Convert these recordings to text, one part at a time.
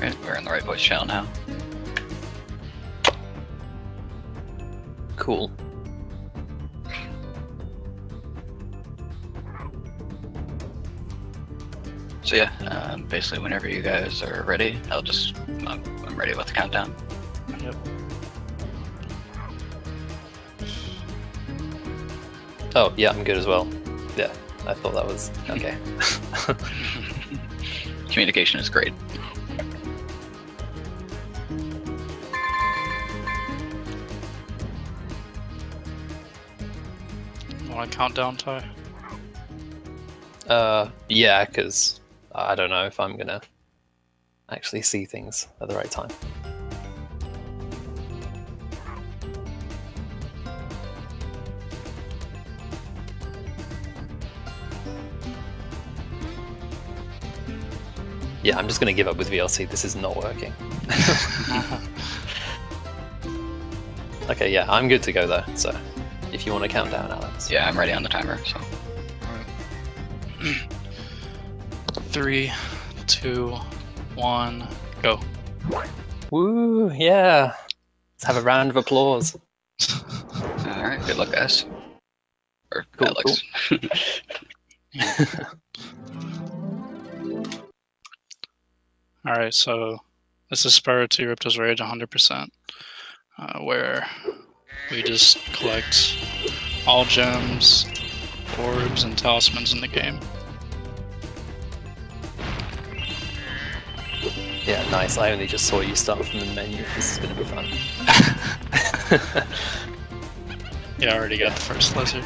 Alright, we're in the right voice channel now. Cool. So yeah, basically whenever you guys are ready, I'm ready with the countdown. Yep. Oh, yeah, I'm good as well. Yeah, I thought that was okay. Communication is great. Want a countdown, Ty? Yeah, because I don't know if I'm gonna actually see things at the right time. Yeah, I'm just gonna give up with VLC. This is not working. Okay, yeah, I'm good to go though. So, if you want to count down, Alex. Yeah, I'm ready on the timer. So 3, 2, 1, go. Woo! Yeah. Let's have a round of applause. all right, good luck, guys. Or Cool, Alex. Alright, so this is Spyro 2 Ripto's Rage 100%, where we just collect all gems, orbs, and talismans in the game. Yeah, nice. I only just saw you start from the menu. This is gonna be fun. Yeah, I already got the first lizard.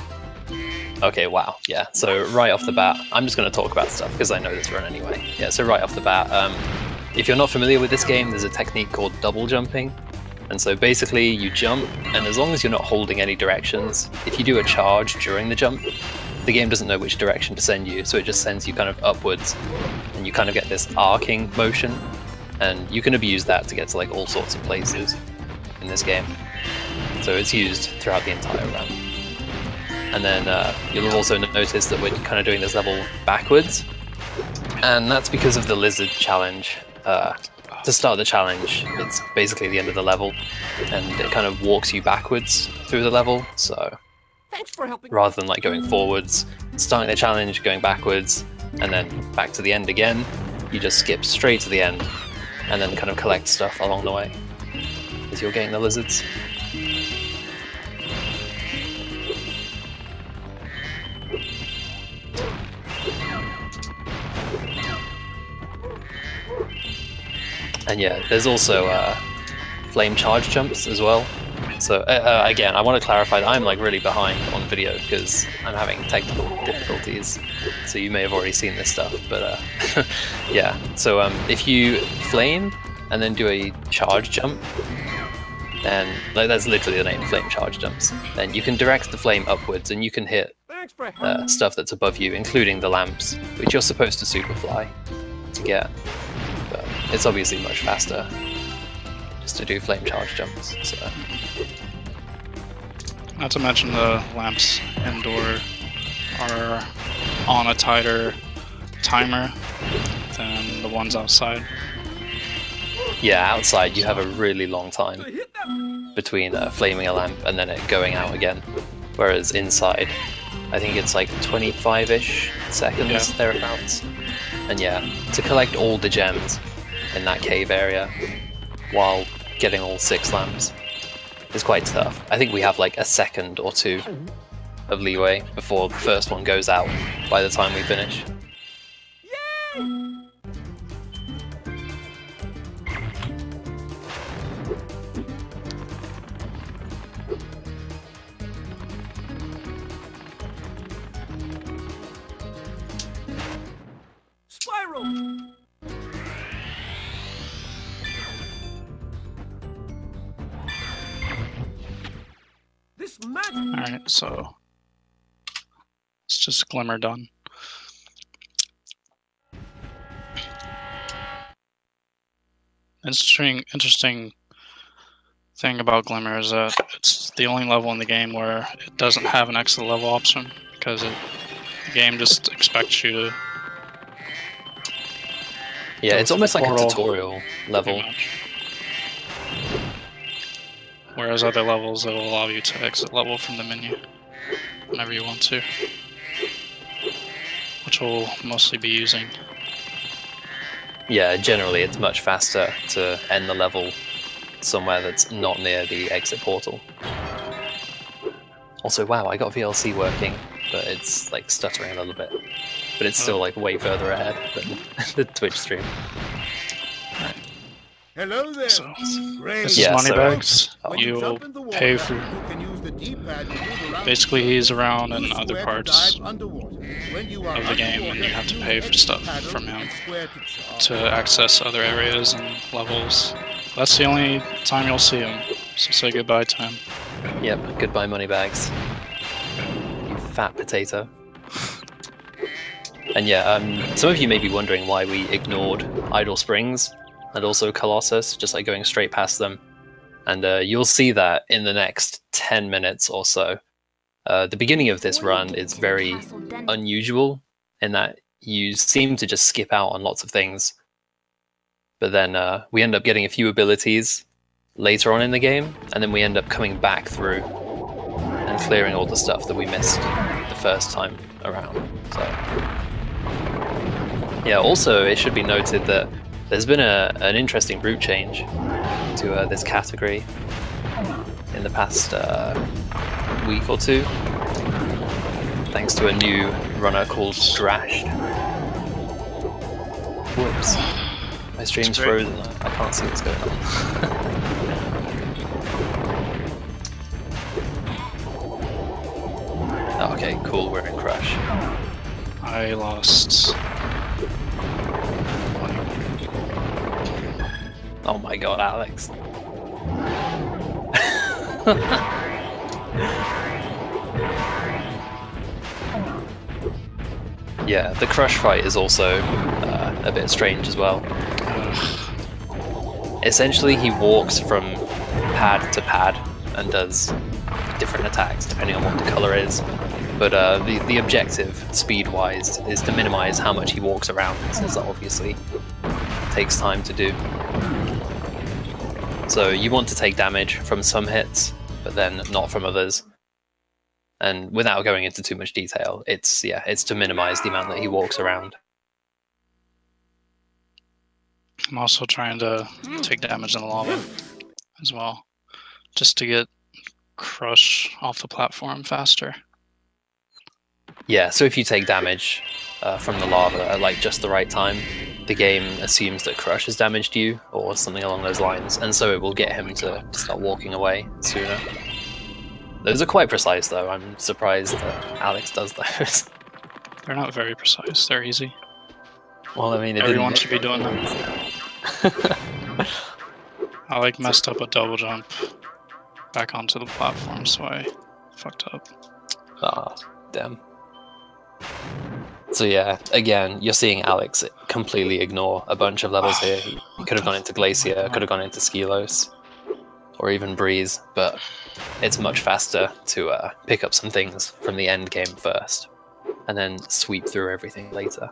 Okay, wow. Yeah, so right off the bat, I'm just going to talk about stuff because I know this run anyway. Yeah, so right off the bat, if you're not familiar with this game, there's a technique called double jumping. And so basically you jump, and as long as you're not holding any directions, if you do a charge during the jump, the game doesn't know which direction to send you, so it just sends you kind of upwards, and you kind of get this arcing motion, and you can abuse that to get to like all sorts of places in this game. So it's used throughout the entire run. And then you'll also notice that we're kind of doing this level backwards, and that's because of the lizard challenge. To start the challenge, it's basically the end of the level, and it kind of walks you backwards through the level, so Thanks for helping. rather than like going forwards, starting the challenge, going backwards, and then back to the end again, you just skip straight to the end, and then kind of collect stuff along the way as you're getting the lizards. And yeah, there's also flame charge jumps as well. So again, I want to clarify that I'm like really behind on video because I'm having technical difficulties. So you may have already seen this stuff, but yeah. So if you flame and then do a charge jump, then like, that's literally the name, flame charge jumps. Then you can direct the flame upwards and you can hit Thanks for stuff that's above you, including the lamps, which you're supposed to superfly to get. But it's obviously much faster just to do flame charge jumps. So Not to mention the lamps indoor are on a tighter timer than the ones outside. yeah, outside you have a really long time between flaming a lamp and then it going out again, whereas inside I think it's like 25-ish seconds, Yeah. thereabouts. And yeah, to collect all the gems in that cave area while getting all 6 lamps is quite tough. I think we have like a second or 2 of leeway before the first one goes out by the time we finish. Spyro. This magic. Alright, so it's just Glimmer done. Interesting thing about Glimmer is that it's the only level in the game where it doesn't have an exit level option because the game just expects you to Yeah, go it's through almost the like a portal, tutorial level. pretty much. Whereas other levels, it'll allow you to exit level from the menu whenever you want to, which we'll mostly be using. Yeah, generally it's much faster to end the level somewhere that's not near the exit portal. Also, wow, I got VLC working, but it's like stuttering a little bit. But it's still like way further ahead than the Twitch stream. Hello there. So, Great. this is Yeah, Moneybags. so- You'll pay for... Basically, he's around in other parts of the game, and you have to pay for stuff from him to access other areas and levels. That's the only time you'll see him, so say goodbye to him. Yep, goodbye Moneybags. You fat potato. And yeah, some of you may be wondering why we ignored Idle Springs and also Colossus, just like going straight past them. And you'll see that in the next 10 minutes or so. The beginning of this run is very unusual in that you seem to just skip out on lots of things. But then we end up getting a few abilities later on in the game, and then we end up coming back through and clearing all the stuff that we missed the first time around. So yeah, also it should be noted that there's been an interesting route change to this category in the past week or two, thanks to a new runner called Drashed. Whoops. My stream's frozen. I can't see what's going on. Oh, okay, cool, we're in Crush. I lost... Oh my god, Alex. Yeah, the Crush fight is also a bit strange as well. Essentially, he walks from pad to pad and does different attacks depending on what the color is. But the objective, speed-wise, is to minimize how much he walks around, since that obviously takes time to do. So you want to take damage from some hits, but then not from others. And without going into too much detail, it's to minimize the amount that he walks around. I'm also trying to take damage in the lava as well, just to get Crush off the platform faster. Yeah, so if you take damage from the lava at like just the right time, the game assumes that Crush has damaged you, or something along those lines, and so it will get him to start walking away sooner. Those are quite precise though, I'm surprised that Alex does those. They're not very precise, they're easy. Well, I mean, Everyone should be doing them. I like messed up a double jump back onto the platform, so I fucked up. Ah, damn. So yeah, again, you're seeing Alex completely ignore a bunch of levels here. He could have gone into Glacier, could have gone into Skelos, or even Breeze, but it's much faster to pick up some things from the end game first, and then sweep through everything later.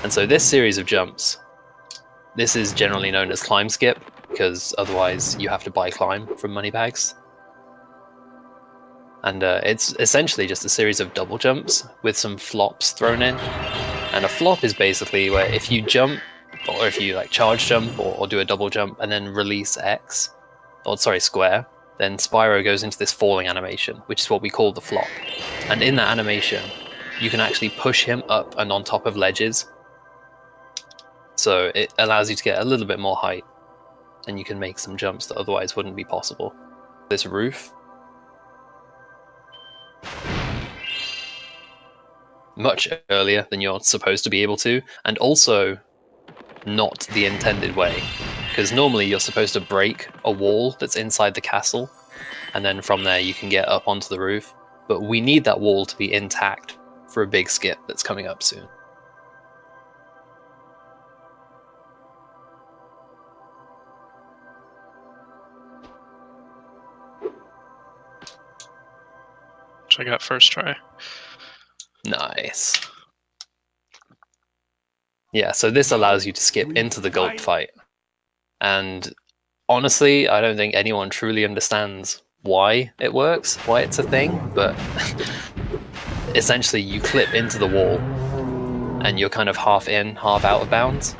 And so this series of jumps, this is generally known as Climb Skip, because otherwise you have to buy Climb from Moneybags. And it's essentially just a series of double jumps with some flops thrown in. And a flop is basically where if you jump, or if you like charge jump or do a double jump and then release X, or sorry, square, then Spyro goes into this falling animation, which is what we call the flop. And in that animation, you can actually push him up and on top of ledges. So it allows you to get a little bit more height, and you can make some jumps that otherwise wouldn't be possible. This roof, much earlier than you're supposed to be able to, and also not the intended way, because normally you're supposed to break a wall that's inside the castle, and then from there you can get up onto the roof, but we need that wall to be intact for a big skip that's coming up soon. Which I got first try. Nice. Yeah, so this allows you to skip into the gulp fight. And honestly, I don't think anyone truly understands why it works, why it's a thing, but essentially you clip into the wall and you're kind of half in, half out of bounds.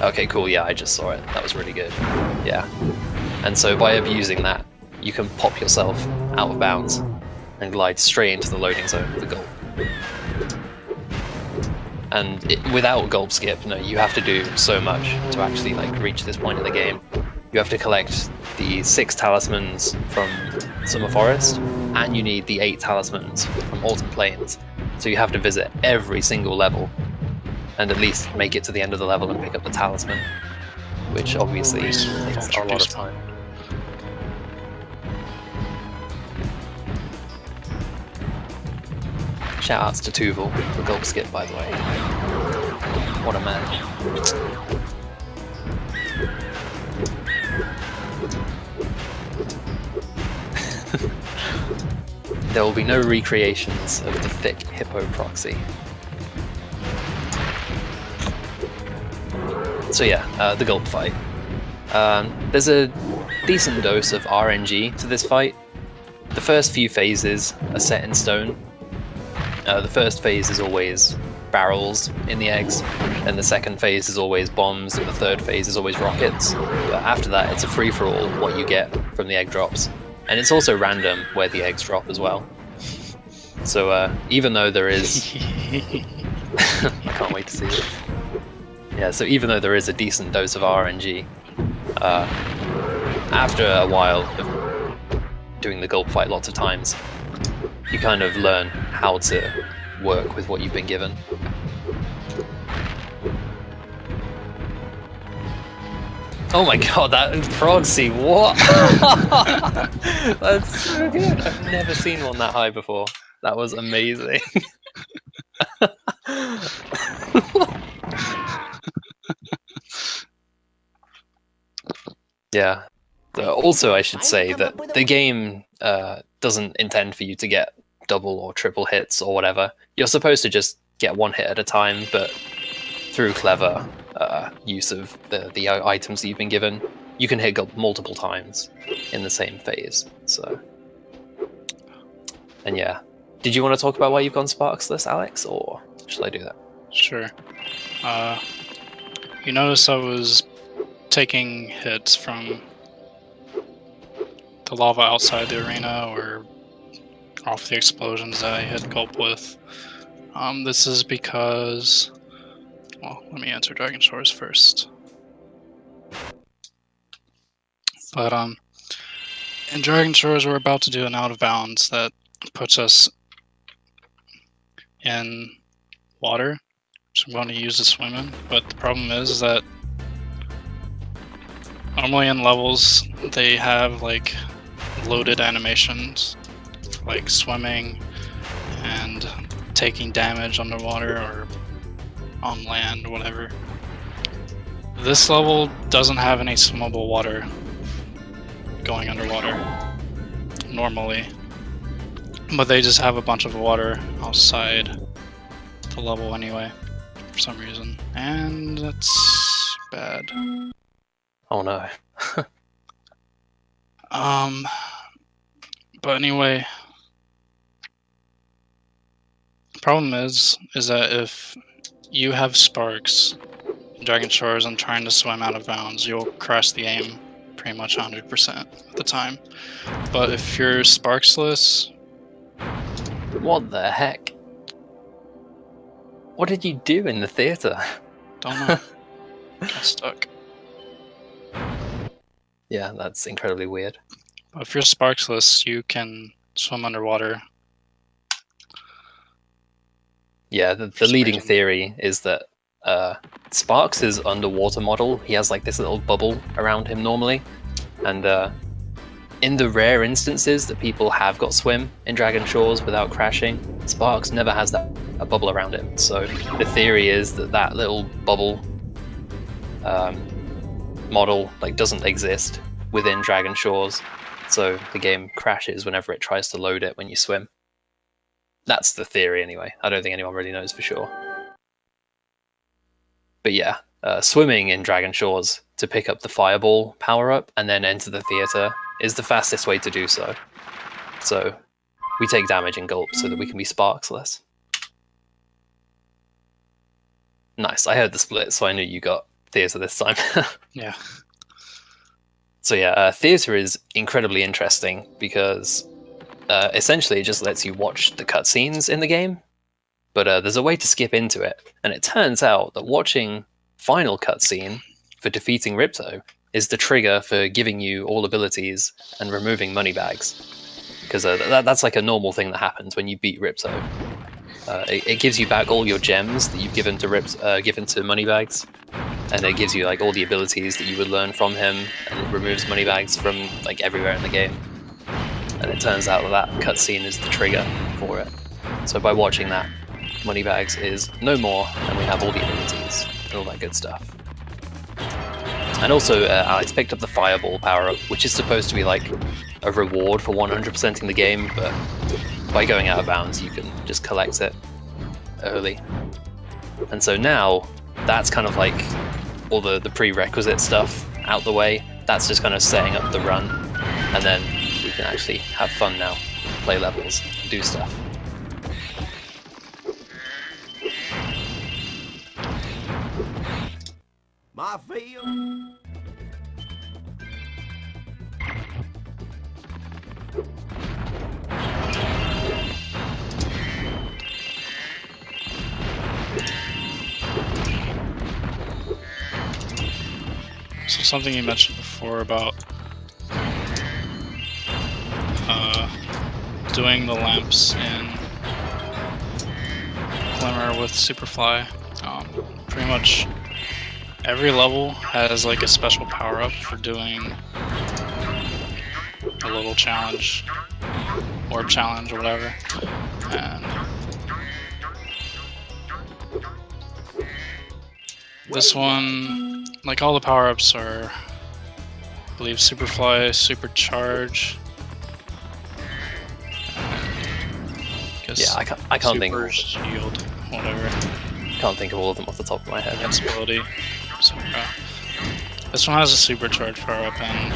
Okay, cool, yeah, I just saw it. That was really good. Yeah. And so by abusing that, you can pop yourself out of bounds and glide straight into the loading zone of the gulp. And without gulp skip, no, you have to do so much to actually like reach this point in the game. You have to collect the 6 talismans from Summer Forest, and you need the 8 talismans from Autumn Plains. So you have to visit every single level, and at least make it to the end of the level and pick up the talisman, which obviously takes a lot of time. Shoutouts to Tuval for gulp skip, by the way. What a man. There will be no recreations of the thick hippo proxy. So yeah, the gulp fight. There's a decent dose of RNG to this fight. The first few phases are set in stone. The first phase is always barrels in the eggs, and the second phase is always bombs, and the third phase is always rockets. But after that, it's a free-for-all what you get from the egg drops. And it's also random where the eggs drop as well. So even though there is... I can't wait to see it. Yeah, so even though there is a decent dose of RNG, after a while of doing the gulp fight lots of times, you kind of learn how to work with what you've been given. Oh my god, that proxy, what? That's so good. I've never seen one that high before. That was amazing. Yeah. Also, I should say that the game doesn't intend for you to get double or triple hits or whatever. You're supposed to just get one hit at a time, but through clever use of the items that you've been given, you can hit gulp multiple times in the same phase. So, and yeah, did you want to talk about why you've gone Sparksless, Alex, or should I do that? Sure. You notice I was taking hits from the lava outside the arena or off the explosions that I hit gulp with. This is because... Well, let me answer Dragon Shores first. But in Dragon Shores, we're about to do an out of bounds that puts us in water, which I'm going to use to swim in. But the problem is that normally in levels they have like loaded animations, like swimming and taking damage underwater or on land, whatever. This level doesn't have any swimmable water going underwater normally, but they just have a bunch of water outside the level anyway for some reason, and that's bad. Oh no. But anyway, the problem is that if you have sparks in Dragon Shores and trying to swim out of bounds, you'll crash the game pretty much 100% of the time. But if you're sparksless... What the heck? What did you do in the theater? Don't know. Got stuck. Yeah, that's incredibly weird. But if you're sparksless, you can swim underwater. Yeah, the leading theory is that Sparks' underwater model, he has like this little bubble around him normally, and in the rare instances that people have got swim in Dragon Shores without crashing, Sparks never has a bubble around him. So the theory is that that little bubble model like doesn't exist within Dragon Shores, so the game crashes whenever it tries to load it when you swim. That's the theory anyway. I don't think anyone really knows for sure. But yeah, swimming in Dragon Shores to pick up the fireball power-up and then enter the theater is the fastest way to do so. So we take damage in gulp so that we can be sparksless. Nice, I heard the split, so I knew you got theater this time. Yeah. So yeah, theater is incredibly interesting because essentially it just lets you watch the cutscenes in the game, but there's a way to skip into it, and it turns out that watching final cutscene for defeating Ripto is the trigger for giving you all abilities and removing money bags, because that's like a normal thing that happens when you beat Ripto. It gives you back all your gems that you've given to Moneybags, and it gives you like all the abilities that you would learn from him, and it removes Moneybags from like everywhere in the game. And it turns out that cutscene is the trigger for it. So by watching that, Moneybags is no more, and we have all the abilities and all that good stuff. And also, Alex picked up the Fireball power-up, which is supposed to be like a reward for 100%ing the game, but by going out of bounds, you can just collect it early. And so now, that's kind of like all the prerequisite stuff out the way. That's just kind of setting up the run, and then we can actually have fun now, play levels, do stuff. My field. So something you mentioned before about doing the lamps in Glimmer with Superfly. Pretty much every level has like a special power-up for doing a little challenge, orb challenge or whatever. And this one, like all the power-ups are, I believe, Superfly, Supercharge. Yeah, I can't think. Super Shield, whatever. Can't think of all of them off the top of my head. Invincibility. So, this one has a Supercharge power-up, and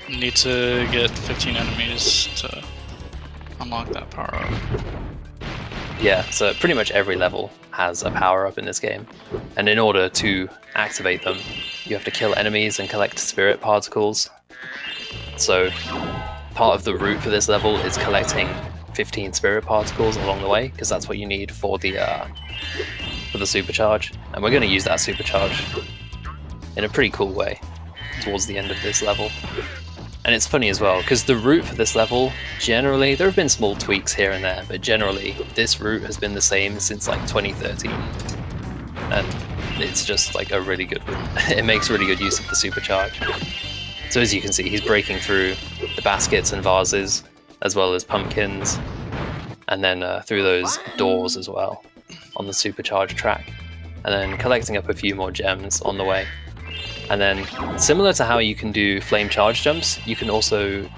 you need to get 15 enemies to unlock that power-up. Yeah, so pretty much every level has a power-up in this game, and in order to activate them, you have to kill enemies and collect spirit particles. So part of the route for this level is collecting 15 spirit particles along the way, because that's what you need for the supercharge, and we're going to use that supercharge in a pretty cool way towards the end of this level. And it's funny as well, because the route for this level, generally, there have been small tweaks here and there, but generally, this route has been the same since like 2013. And it's just like a really good route. It makes really good use of the supercharge. So as you can see, he's breaking through the baskets and vases, as well as pumpkins, and then through those doors as well, on the supercharge track. And then collecting up a few more gems on the way. And then, similar to how you can do flame charge jumps, you can also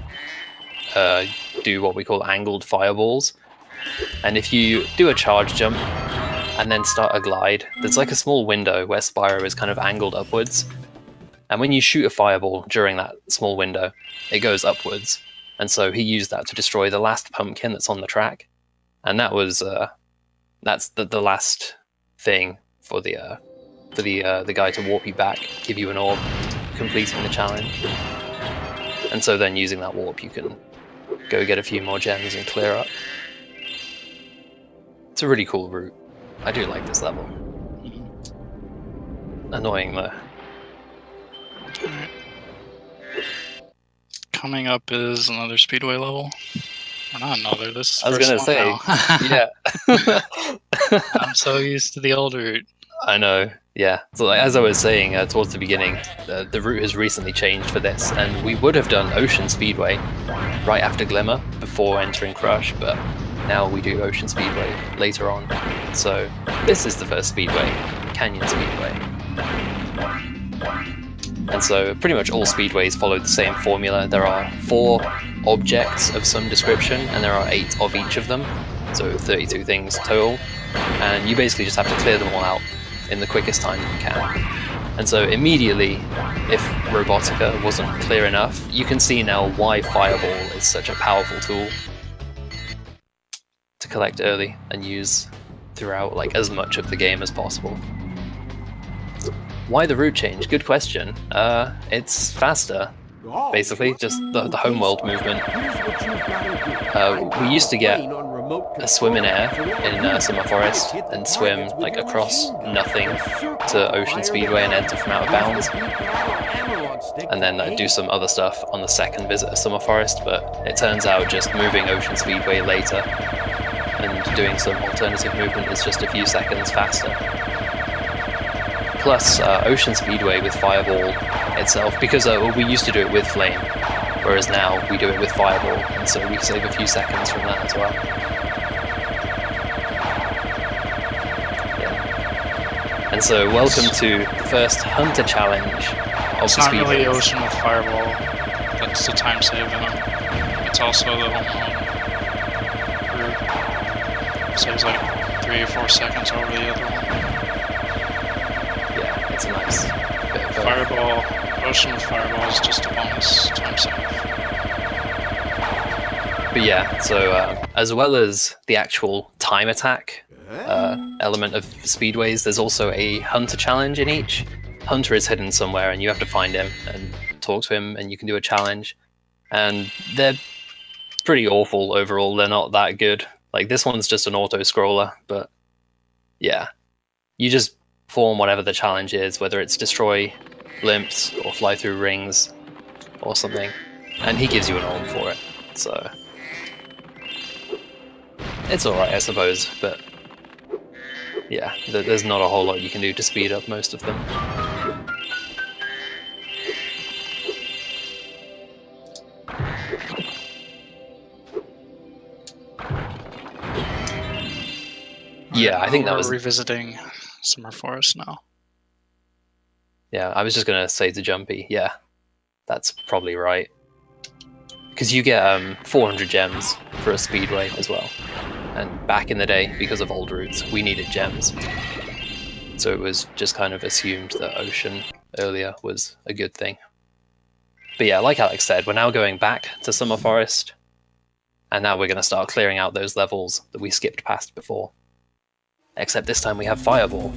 do what we call angled fireballs. And if you do a charge jump and then start a glide, there's like a small window where Spyro is kind of angled upwards. And when you shoot a fireball during that small window, it goes upwards. And so he used that to destroy the last pumpkin that's on the track. And that was that's the last thing for the guy to warp you back, give you an orb, completing the challenge. And so then using that warp, you can go get a few more gems and clear up. It's a really cool route. I do like this level. Annoying though. Alright. Coming up is another Speedway level. Or not another, this is I was gonna say, yeah. I'm so used to the old route. I know, yeah. So like, as I was saying towards the beginning, the route has recently changed for this, and we would have done Ocean Speedway right after Glimmer, before entering Crush, but now we do Ocean Speedway later on. So this is the first Speedway, Canyon Speedway. And so pretty much all speedways follow the same formula. There are 4 objects of some description, and there are 8 of each of them. so 32 things total, and you basically just have to clear them all out in the quickest time you can. And so immediately, if Robotica wasn't clear enough, you can see now why Fireball is such a powerful tool to collect early and use throughout like as much of the game as possible. Why the route change? Good question. It's faster, basically, just the homeworld movement. We used to get a swim in air in Summer Forest and swim like across nothing to Ocean Speedway and enter from out of bounds, and then do some other stuff on the second visit of Summer Forest, but it turns out just moving Ocean Speedway later and doing some alternative movement is just a few seconds faster. Plus, Ocean Speedway with Fireball itself, because we used to do it with Flame, whereas now we do it with Fireball, and so we save a few seconds from that as well. Yeah. And so, welcome to the first Hunter Challenge of It's the not really Speedways. Ocean with Fireball. That's the time save in them. It's also the home route. Saves like 3 or 4 seconds over the other one. Yeah, it's a nice bit of Fireball, Ocean with Fireball is just a bonus time save. But yeah, so as well as the actual time attack element of speedways, there's also a Hunter challenge in each. Hunter is hidden somewhere and you have to find him and talk to him, and you can do a challenge. And they're pretty awful overall, they're not that good. Like, this one's just an auto-scroller, but yeah. You just form whatever the challenge is, whether it's destroy blimps or fly through rings or something, and he gives you an orb for it, so it's alright, I suppose, but yeah, there's not a whole lot you can do to speed up most of them. Yeah, I think that was... We're revisiting Summer Forest now. Yeah, I was just gonna say to Jumpy, yeah, that's probably right. Because you get 400 gems for a speedway as well. And back in the day, because of old routes, we needed gems. So it was just kind of assumed that Ocean earlier was a good thing. But yeah, like Alex said, we're now going back to Summer Forest, and now we're going to start clearing out those levels that we skipped past before. Except this time we have Fireball,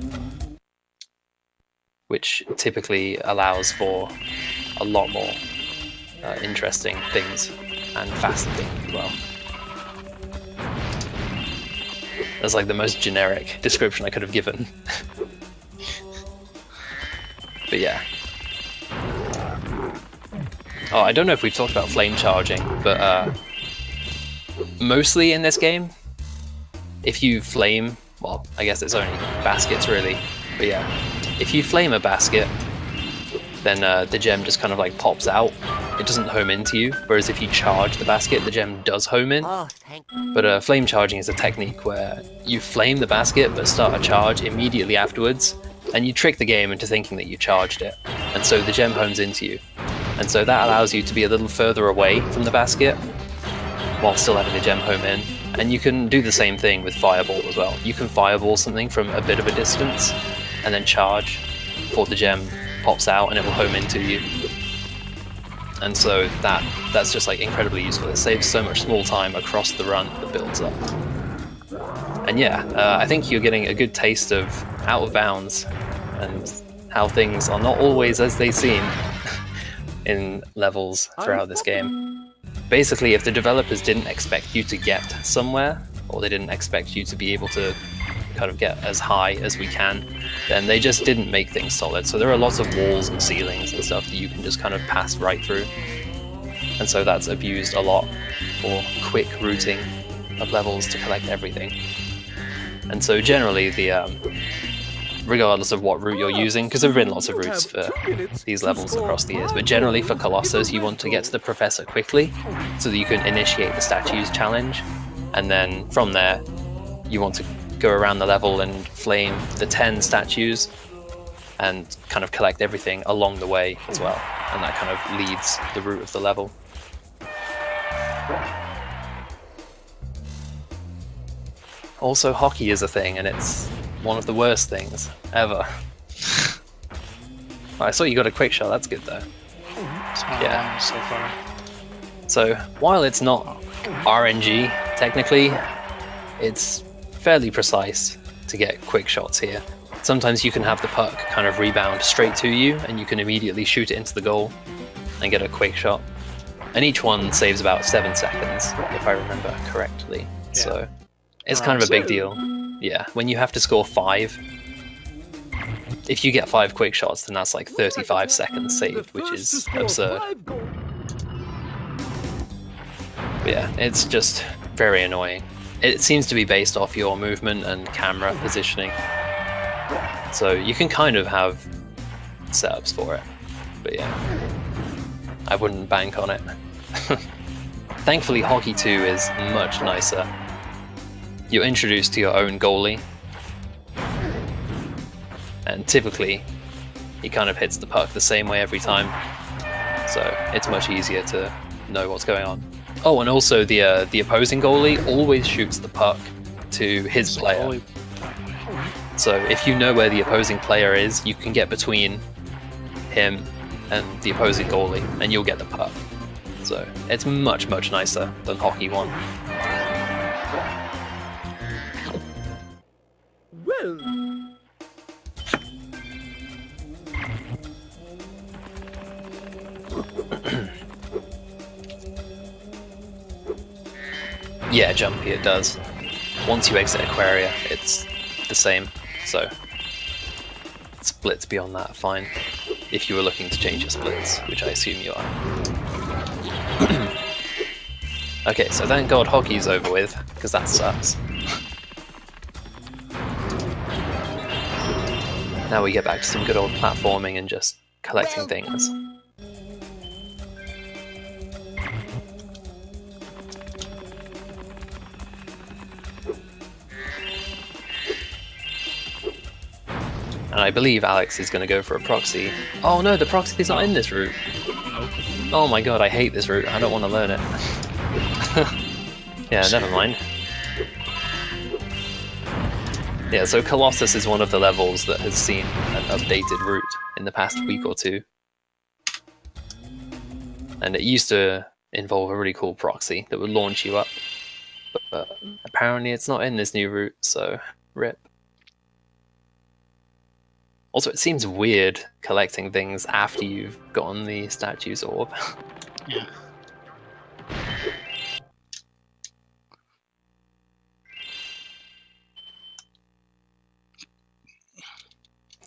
which typically allows for a lot more interesting things and faster things as well. That's like the most generic description I could have given. But yeah. Oh, I don't know if we've talked about flame charging, but mostly in this game, if you flame, well, I guess it's only baskets really, but yeah, if you flame a basket, then the gem just kind of like pops out. It doesn't home into you, whereas if you charge the basket, the gem does home in. But flame charging is a technique where you flame the basket but start a charge immediately afterwards, and you trick the game into thinking that you charged it, and so the gem homes into you. And so that allows you to be a little further away from the basket while still having the gem home in. And you can do the same thing with Fireball as well. You can Fireball something from a bit of a distance and then charge before the gem pops out and it will home into you. And so that's just like incredibly useful. It saves so much small time across the run that builds up. And yeah, I think you're getting a good taste of Out of Bounds and how things are not always as they seem in levels throughout this game. Basically, if the developers didn't expect you to get somewhere, or they didn't expect you to be able to kind of get as high as we can, then they just didn't make things solid. So there are lots of walls and ceilings and stuff that you can just kind of pass right through. And so that's abused a lot for quick routing of levels to collect everything. And so generally, regardless of what route you're using, because there have been lots of routes for these levels across the years, but generally for Colossus you want to get to the Professor quickly so that you can initiate the statues challenge, and then from there you want to go around the level and flame the 10 statues and kind of collect everything along the way as well, and that kind of leads the route of the level. Also, hockey is a thing, and it's one of the worst things ever. I saw you got a quick shot, that's good though. Yeah. So far. So, while it's not RNG, technically, it's fairly precise to get quick shots here. Sometimes you can have the puck kind of rebound straight to you, and you can immediately shoot it into the goal and get a quick shot. And each one saves about 7 seconds, if I remember correctly. Yeah. So, it's kind of a big deal. Yeah, when you have to score 5, if you get 5 quick shots, then that's like 35 seconds saved, which is absurd. But yeah, it's just very annoying. It seems to be based off your movement and camera positioning. So you can kind of have setups for it. But yeah, I wouldn't bank on it. Thankfully, Hockey 2 is much nicer. You're introduced to your own goalie. And typically, he kind of hits the puck the same way every time. So it's much easier to know what's going on. Oh, and also the opposing goalie always shoots the puck to his player. So if you know where the opposing player is, you can get between him and the opposing goalie, and you'll get the puck. So it's much, much nicer than Hockey 1. Well. Yeah, jumpy it does. Once you exit Aquaria, it's the same, so splits beyond that, fine. If you were looking to change your splits, which I assume you are. Okay, so thank God Hockey's over with, because that sucks. Now we get back to some good old platforming and just collecting things. And I believe Alex is going to go for a proxy. Oh no, the proxy's not in this route. Oh my god, I hate this route. I don't want to learn it. Yeah, never mind. Yeah, so Colossus is one of the levels that has seen an updated route in the past week or two. And it used to involve a really cool proxy that would launch you up. But apparently it's not in this new route, so rip. Also, it seems weird collecting things after you've gotten the statue's orb. Yeah.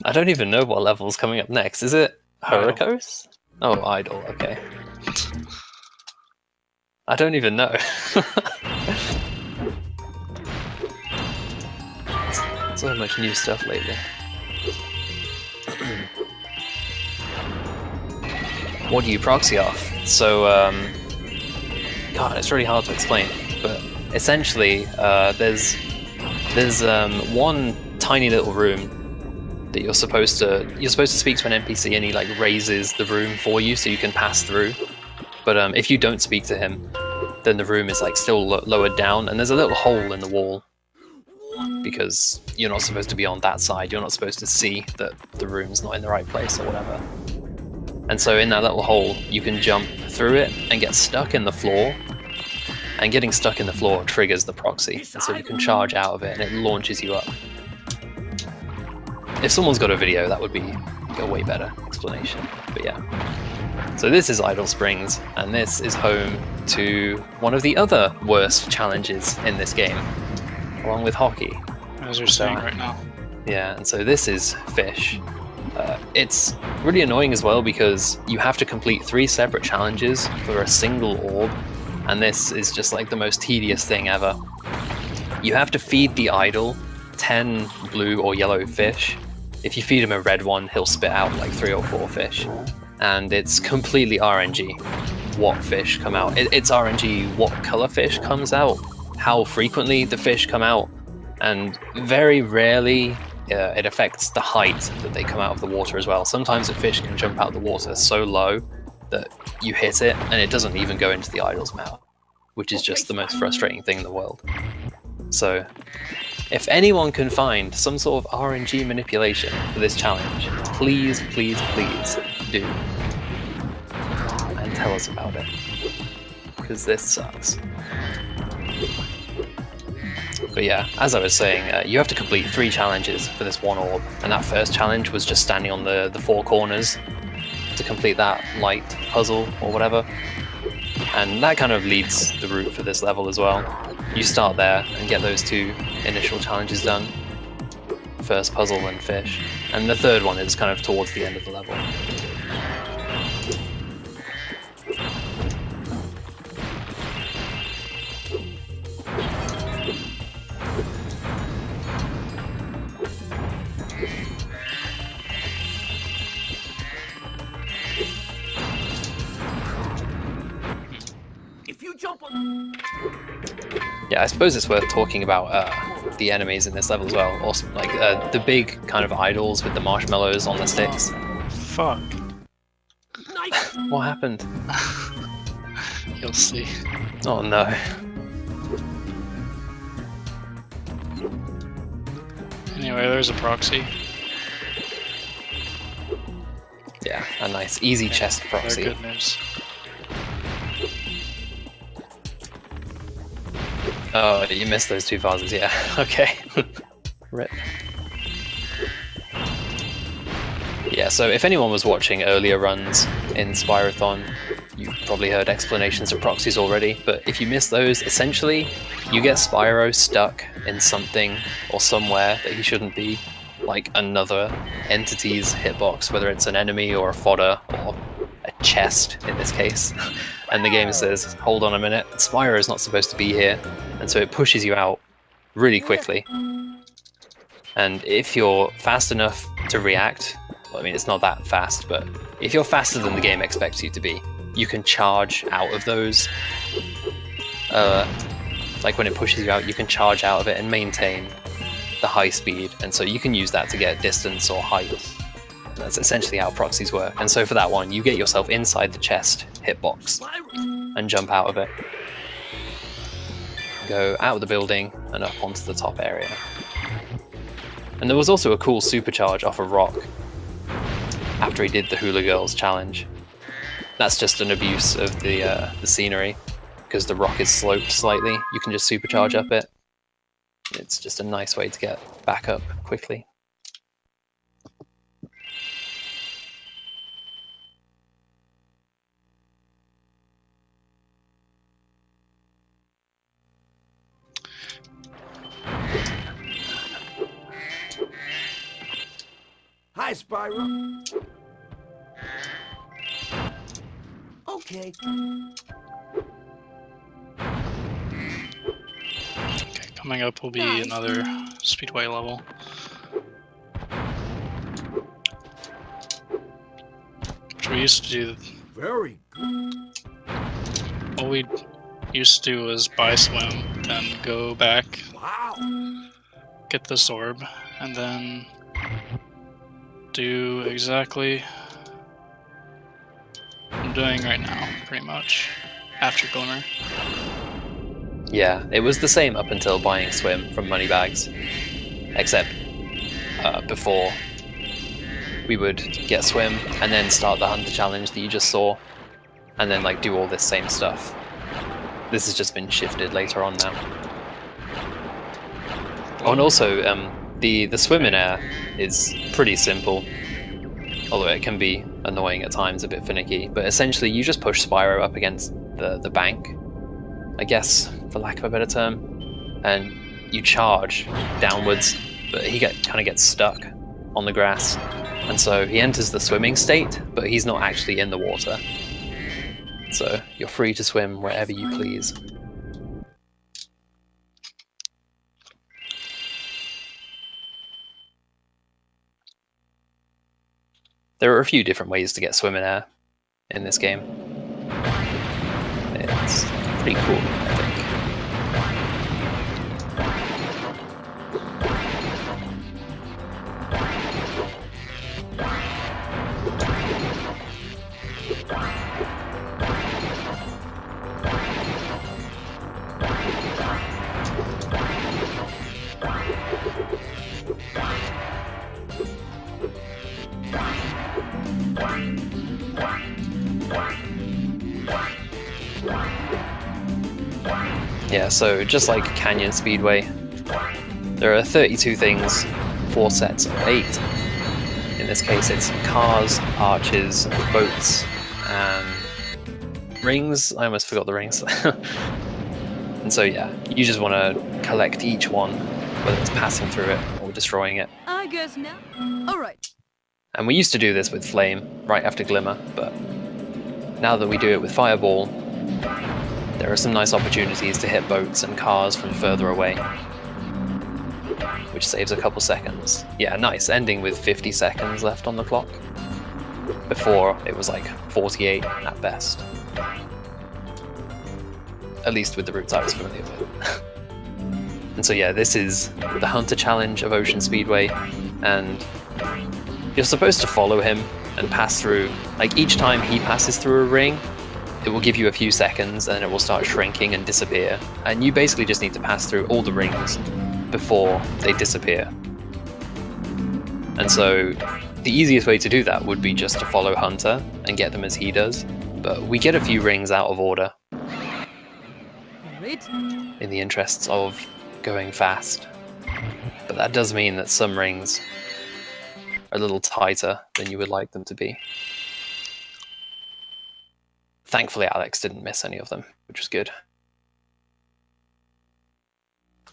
I don't even know what level's coming up next. Is it Hurricos? Oh, Idol, okay. I don't even know. So much new stuff lately. What do you proxy off? So, God, it's really hard to explain, but essentially, there's one tiny little room that you're supposed to speak to an NPC, and he like raises the room for you so you can pass through. But if you don't speak to him, then the room is like still lowered down, and there's a little hole in the wall because you're not supposed to be on that side. You're not supposed to see that the room's not in the right place or whatever. And so in that little hole, you can jump through it and get stuck in the floor. And getting stuck in the floor triggers the proxy, and so you can charge out of it and it launches you up. If someone's got a video, that would be a way better explanation, but yeah. So this is Idle Springs, and this is home to one of the other worst challenges in this game, along with Hockey. As you're saying right now. Yeah, and so this is Fish. It's really annoying as well because you have to complete 3 separate challenges for a single orb, and this is just like the most tedious thing ever. You have to feed the idol 10 blue or yellow fish. If you feed him a red one, he'll spit out like 3 or 4 fish. And it's completely RNG what fish come out. It's RNG what color fish comes out, how frequently the fish come out, and very rarely it affects the height that they come out of the water as well. Sometimes a fish can jump out of the water so low that you hit it and it doesn't even go into the idol's mouth, which is just the most frustrating thing in the world. So If anyone can find some sort of RNG manipulation for this challenge, please, please, please do. And tell us about it. Because this sucks. But yeah, as I was saying, you have to complete 3 challenges for this one orb, and that first challenge was just standing on the 4 corners to complete that light puzzle or whatever. And that kind of leads the route for this level as well. You start there and get those 2 initial challenges done. First puzzle and fish. And the third one is kind of towards the end of the level. Yeah, I suppose it's worth talking about the enemies in this level as well. Also, like the big kind of idols with the marshmallows on the sticks. Fuck. What happened? You'll see. Oh no. Anyway, there's a proxy. Yeah, a nice easy chest proxy. They're good news. Oh, you missed those 2 vases, yeah. Okay. Rip. Yeah, so if anyone was watching earlier runs in Spyrothon, you've probably heard explanations of proxies already, but if you missed those, essentially, you get Spyro stuck in something or somewhere that he shouldn't be, like another entity's hitbox, whether it's an enemy or a fodder or a chest in this case. And the game says, hold on a minute, Spyro is not supposed to be here, and so it pushes you out really quickly. And if you're fast enough to react, well, I mean, it's not that fast, but if you're faster than the game expects you to be, you can charge out of those. Like when it pushes you out, you can charge out of it and maintain the high speed, and so you can use that to get distance or height. And that's essentially how proxies work. And so for that one, you get yourself inside the chest hitbox and jump out of it. Go out of the building and up onto the top area. And there was also a cool supercharge off a rock after he did the Hula Girls challenge. That's just an abuse of the scenery, because the rock is sloped slightly. You can just supercharge up it. It's just a nice way to get back up quickly. Hi, Spyro. Okay. Okay, coming up will be another speedway level. Which we used to do. Very good. What we used to do was buy swim, then go back, Wow. get this orb, and then do exactly what I'm doing right now, pretty much, after Glimmer. Yeah, it was the same up until buying Swim from Moneybags, except before we would get Swim and then start the Hunter Challenge that you just saw, and then like do all this same stuff. This has just been shifted later on now. Oh, and also, the swim in air is pretty simple, although it can be annoying at times, a bit finicky. But essentially, you just push Spyro up against the bank, I guess, for lack of a better term, and you charge downwards, but he kind of gets stuck on the grass, and so he enters the swimming state, but he's not actually in the water. So you're free to swim wherever you please. There are a few different ways to get swim in air in this game. It's pretty cool, I think. Yeah, so just like Canyon Speedway, there are 32 things, 4 sets of 8. In this case, it's cars, arches, boats, and rings. I almost forgot the rings. And so yeah, you just want to collect each one, whether it's passing through it or destroying it. I guess now. All right. And we used to do this with Flame right after Glimmer, but now that we do it with Fireball, there are some nice opportunities to hit boats and cars from further away, which saves a couple seconds. Yeah, nice, ending with 50 seconds left on the clock. Before, it was like 48 at best. At least with the routes I was familiar with. And so yeah, this is the Hunter Challenge of Ocean Speedway, and you're supposed to follow him and pass through, like each time he passes through a ring, it will give you a few seconds and it will start shrinking and disappear. And you basically just need to pass through all the rings before they disappear. And so the easiest way to do that would be just to follow Hunter and get them as he does. But we get a few rings out of order in the interests of going fast. But that does mean that some rings are a little tighter than you would like them to be. Thankfully, Alex didn't miss any of them, which was good.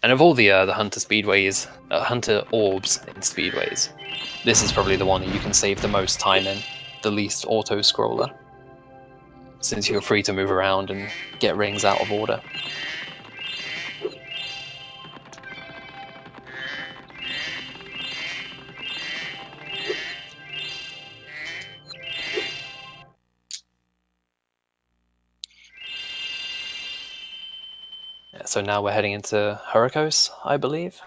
And of all the Hunter Speedways, Hunter Orbs in Speedways, this is probably the one that you can save the most time in, the least auto-scroller, since you're free to move around and get rings out of order. So now we're heading into Hurricos, I believe.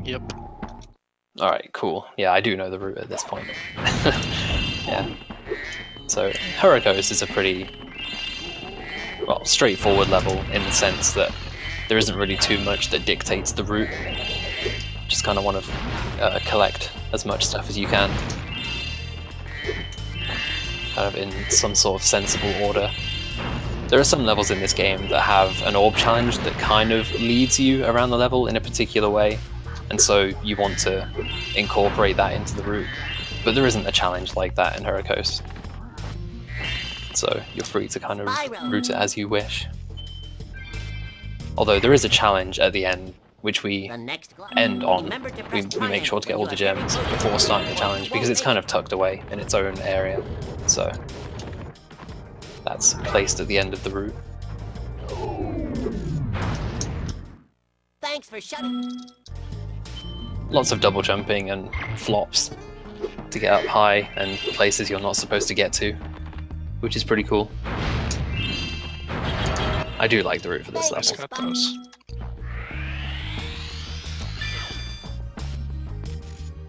Yep. Alright, cool. Yeah, I do know the route at this point. Yeah. So Hurricos is a pretty, well, straightforward level in the sense that there isn't really too much that dictates the route. Just kind of want to collect as much stuff as you can. Kind of in some sort of sensible order. There are some levels in this game that have an orb challenge that kind of leads you around the level in a particular way, and so you want to incorporate that into the route. But there isn't a challenge like that in Hurricos. So you're free to kind of route it as you wish. Although there is a challenge at the end, which we end on. We make sure to get all the gems before starting the challenge, because it's kind of tucked away in its own area. So that's placed at the end of the route. Thanks for shutting. Lots of double jumping and flops to get up high and places you're not supposed to get to, which is pretty cool. I do like the route for this level. Got those.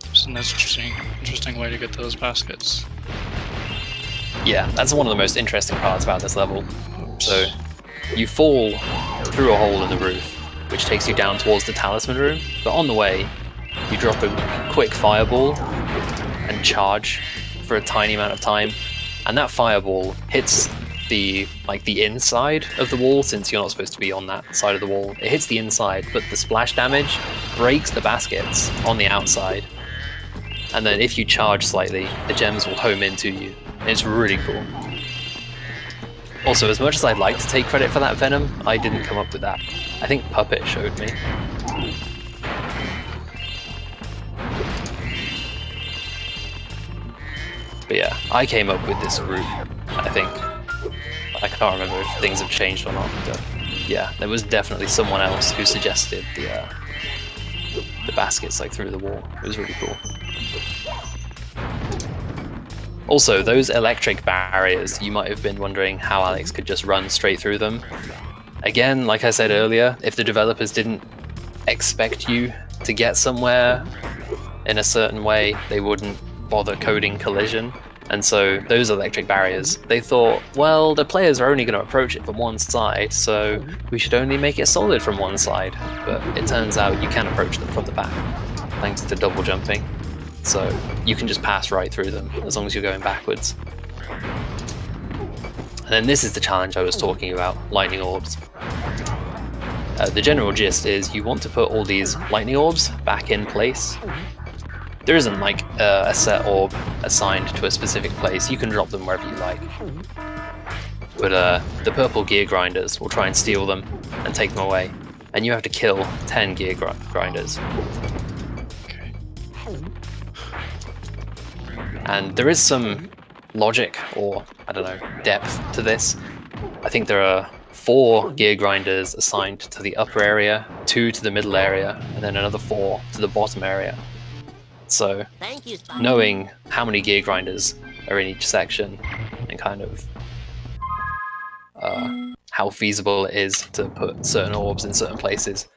It's an interesting way to get those baskets. Yeah, that's one of the most interesting parts about this level. So you fall through a hole in the roof, which takes you down towards the talisman room, but on the way you drop a quick fireball and charge for a tiny amount of time, and that fireball hits the inside of the wall, since you're not supposed to be on that side of the wall. It hits the inside, but the splash damage breaks the baskets on the outside, and then if you charge slightly, the gems will home into you. It's really cool. Also, as much as I'd like to take credit for that Venom, I didn't come up with that. I think Puppet showed me. But yeah, I came up with this route, I think. I can't remember if things have changed or not, but yeah, there was definitely someone else who suggested the baskets like through the wall. It was really cool. Also, those electric barriers, you might have been wondering how Alex could just run straight through them. Again, like I said earlier, if the developers didn't expect you to get somewhere in a certain way, they wouldn't bother coding collision. And so those electric barriers, they thought, well, the players are only going to approach it from one side, so we should only make it solid from one side. But it turns out you can approach them from the back, thanks to double jumping. So you can just pass right through them, as long as you're going backwards. And then this is the challenge I was talking about, lightning orbs. The general gist is you want to put all these lightning orbs back in place. There isn't like a set orb assigned to a specific place, you can drop them wherever you like. But the purple gear grinders will try and steal them and take them away. And you have to kill 10 gear grinders. Okay. And there is some logic, or I don't know, depth to this. I think there are 4 gear grinders assigned to the upper area, 2 to the middle area, and then another 4 to the bottom area. So knowing how many gear grinders are in each section and kind of how feasible it is to put certain orbs in certain places,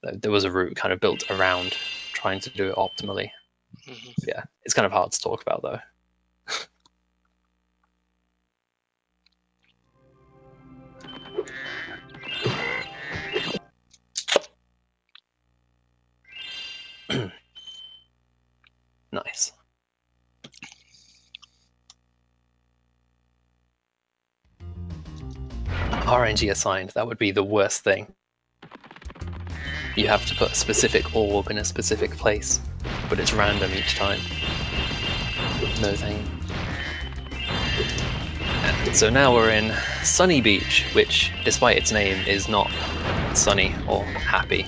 there was a route kind of built around trying to do it optimally. Yeah, it's kind of hard to talk about though. Nice. RNG assigned, that would be the worst thing. You have to put a specific orb in a specific place, but it's random each time. No thank you. And so now we're in Sunny Beach, which, despite its name, is not sunny or happy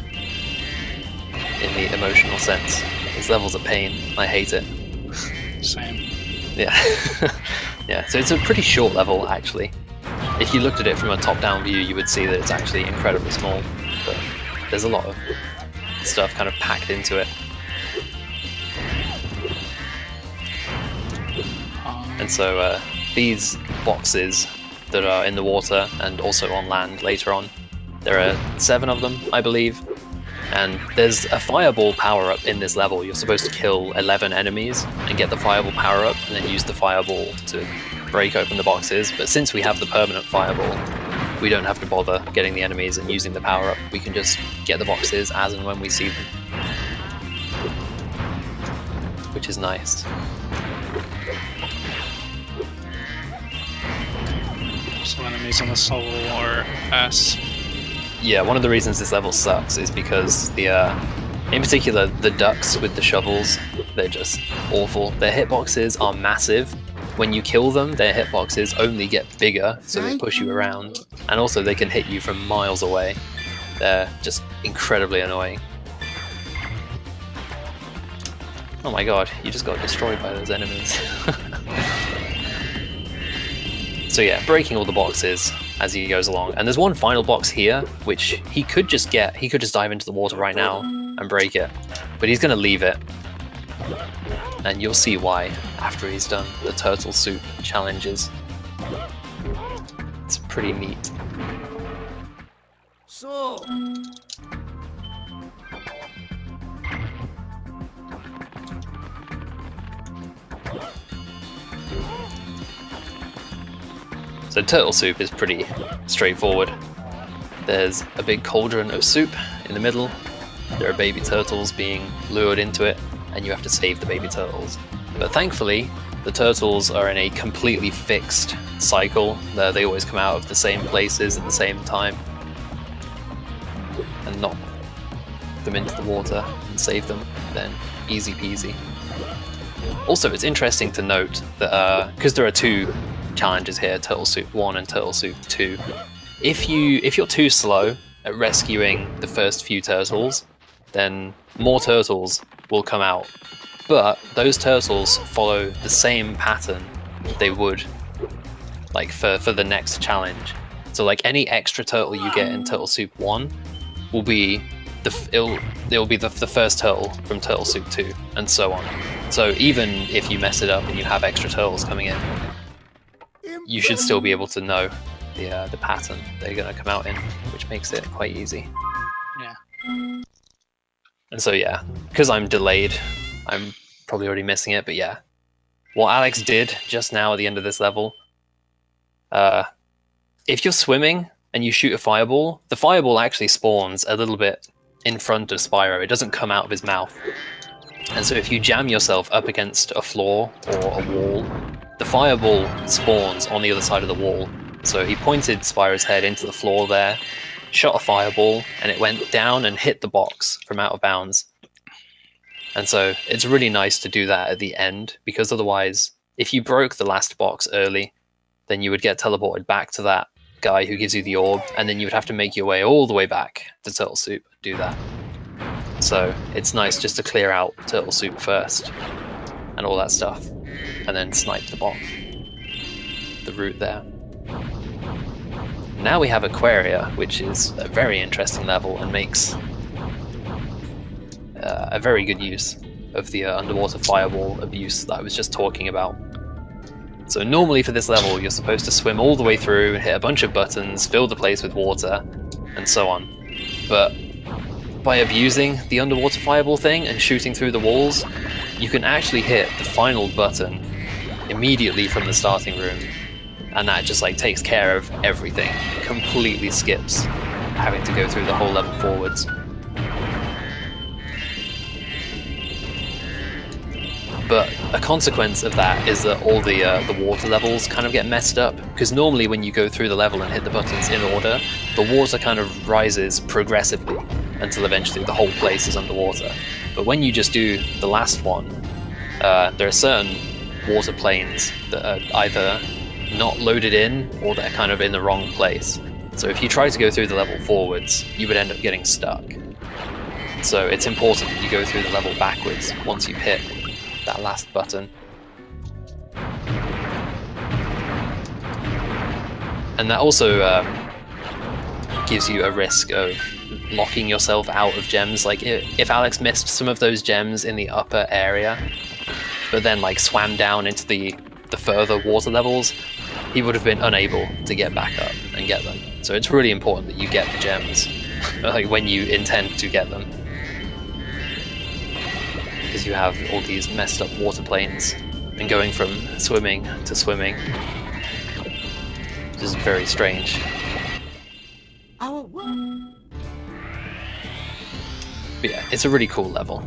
in the emotional sense. This level's a pain. I hate it. Same. Yeah. Yeah, so it's a pretty short level, actually. If you looked at it from a top-down view, you would see that it's actually incredibly small, but there's a lot of stuff kind of packed into it. And so these boxes that are in the water and also on land later on, there are 7 of them, I believe. And there's a fireball power-up in this level. You're supposed to kill 11 enemies and get the fireball power-up, and then use the fireball to break open the boxes. But since we have the permanent fireball, we don't have to bother getting the enemies and using the power-up. We can just get the boxes as and when we see them, which is nice. So enemies on this level are ass. Yeah, one of the reasons this level sucks is because in particular, the ducks with the shovels, they're just awful. Their hitboxes are massive. When you kill them, their hitboxes only get bigger, so they push you around. And also they can hit you from miles away. They're just incredibly annoying. Oh my god, you just got destroyed by those enemies. So yeah, breaking all the boxes as he goes along. And there's one final box here, which he could just dive into the water right now and break it. But he's going to leave it. And you'll see why after he's done the turtle soup challenges. It's pretty neat. So, So turtle soup is pretty straightforward. There's a big cauldron of soup in the middle. There are baby turtles being lured into it, and you have to save the baby turtles. But thankfully, the turtles are in a completely fixed cycle. They always come out of the same places at the same time, and knock them into the water and save them, then easy peasy. Also, it's interesting to note that because there are 2 challenges here, Turtle Soup 1 and Turtle Soup 2. If you're too slow at rescuing the first few turtles, then more turtles will come out. But those turtles follow the same pattern they would like for the next challenge. So like any extra turtle you get in Turtle Soup 1 will be it'll be the first turtle from Turtle Soup 2, and so on. So even if you mess it up and you have extra turtles coming in, you should still be able to know the pattern they're going to come out in, which makes it quite easy. Yeah. And so yeah, because I'm delayed, I'm probably already missing it, but yeah. What Alex did just now at the end of this level, if you're swimming and you shoot a fireball, the fireball actually spawns a little bit in front of Spyro. It doesn't come out of his mouth. And so if you jam yourself up against a floor or a wall, the fireball spawns on the other side of the wall. So he pointed Spyro's head into the floor there, shot a fireball, and it went down and hit the box from out of bounds. And so it's really nice to do that at the end, because otherwise, if you broke the last box early, then you would get teleported back to that guy who gives you the orb, and then you would have to make your way all the way back to Turtle Soup to do that. So it's nice just to clear out Turtle Soup first, and all that stuff, and then snipe the bomb. The route there. Now we have Aquaria, which is a very interesting level and makes a very good use of the underwater fireball abuse that I was just talking about. So normally for this level, you're supposed to swim all the way through, hit a bunch of buttons, fill the place with water, and so on. But by abusing the underwater fireball thing and shooting through the walls, you can actually hit the final button immediately from the starting room, and that just like takes care of everything. Completely skips having to go through the whole level forwards. But a consequence of that is that all the water levels kind of get messed up, because normally when you go through the level and hit the buttons in order, the water kind of rises progressively until eventually the whole place is underwater. But when you just do the last one, there are certain water planes that are either not loaded in or they're kind of in the wrong place. So if you try to go through the level forwards, you would end up getting stuck. So it's important that you go through the level backwards once you've hit that last button. And that also gives you a risk of locking yourself out of gems. Like if Alex missed some of those gems in the upper area, but then like swam down into the further water levels, he would have been unable to get back up and get them. So it's really important that you get the gems like when you intend to get them, because you have all these messed up water planes and going from swimming to swimming, which is very strange. But yeah, it's a really cool level.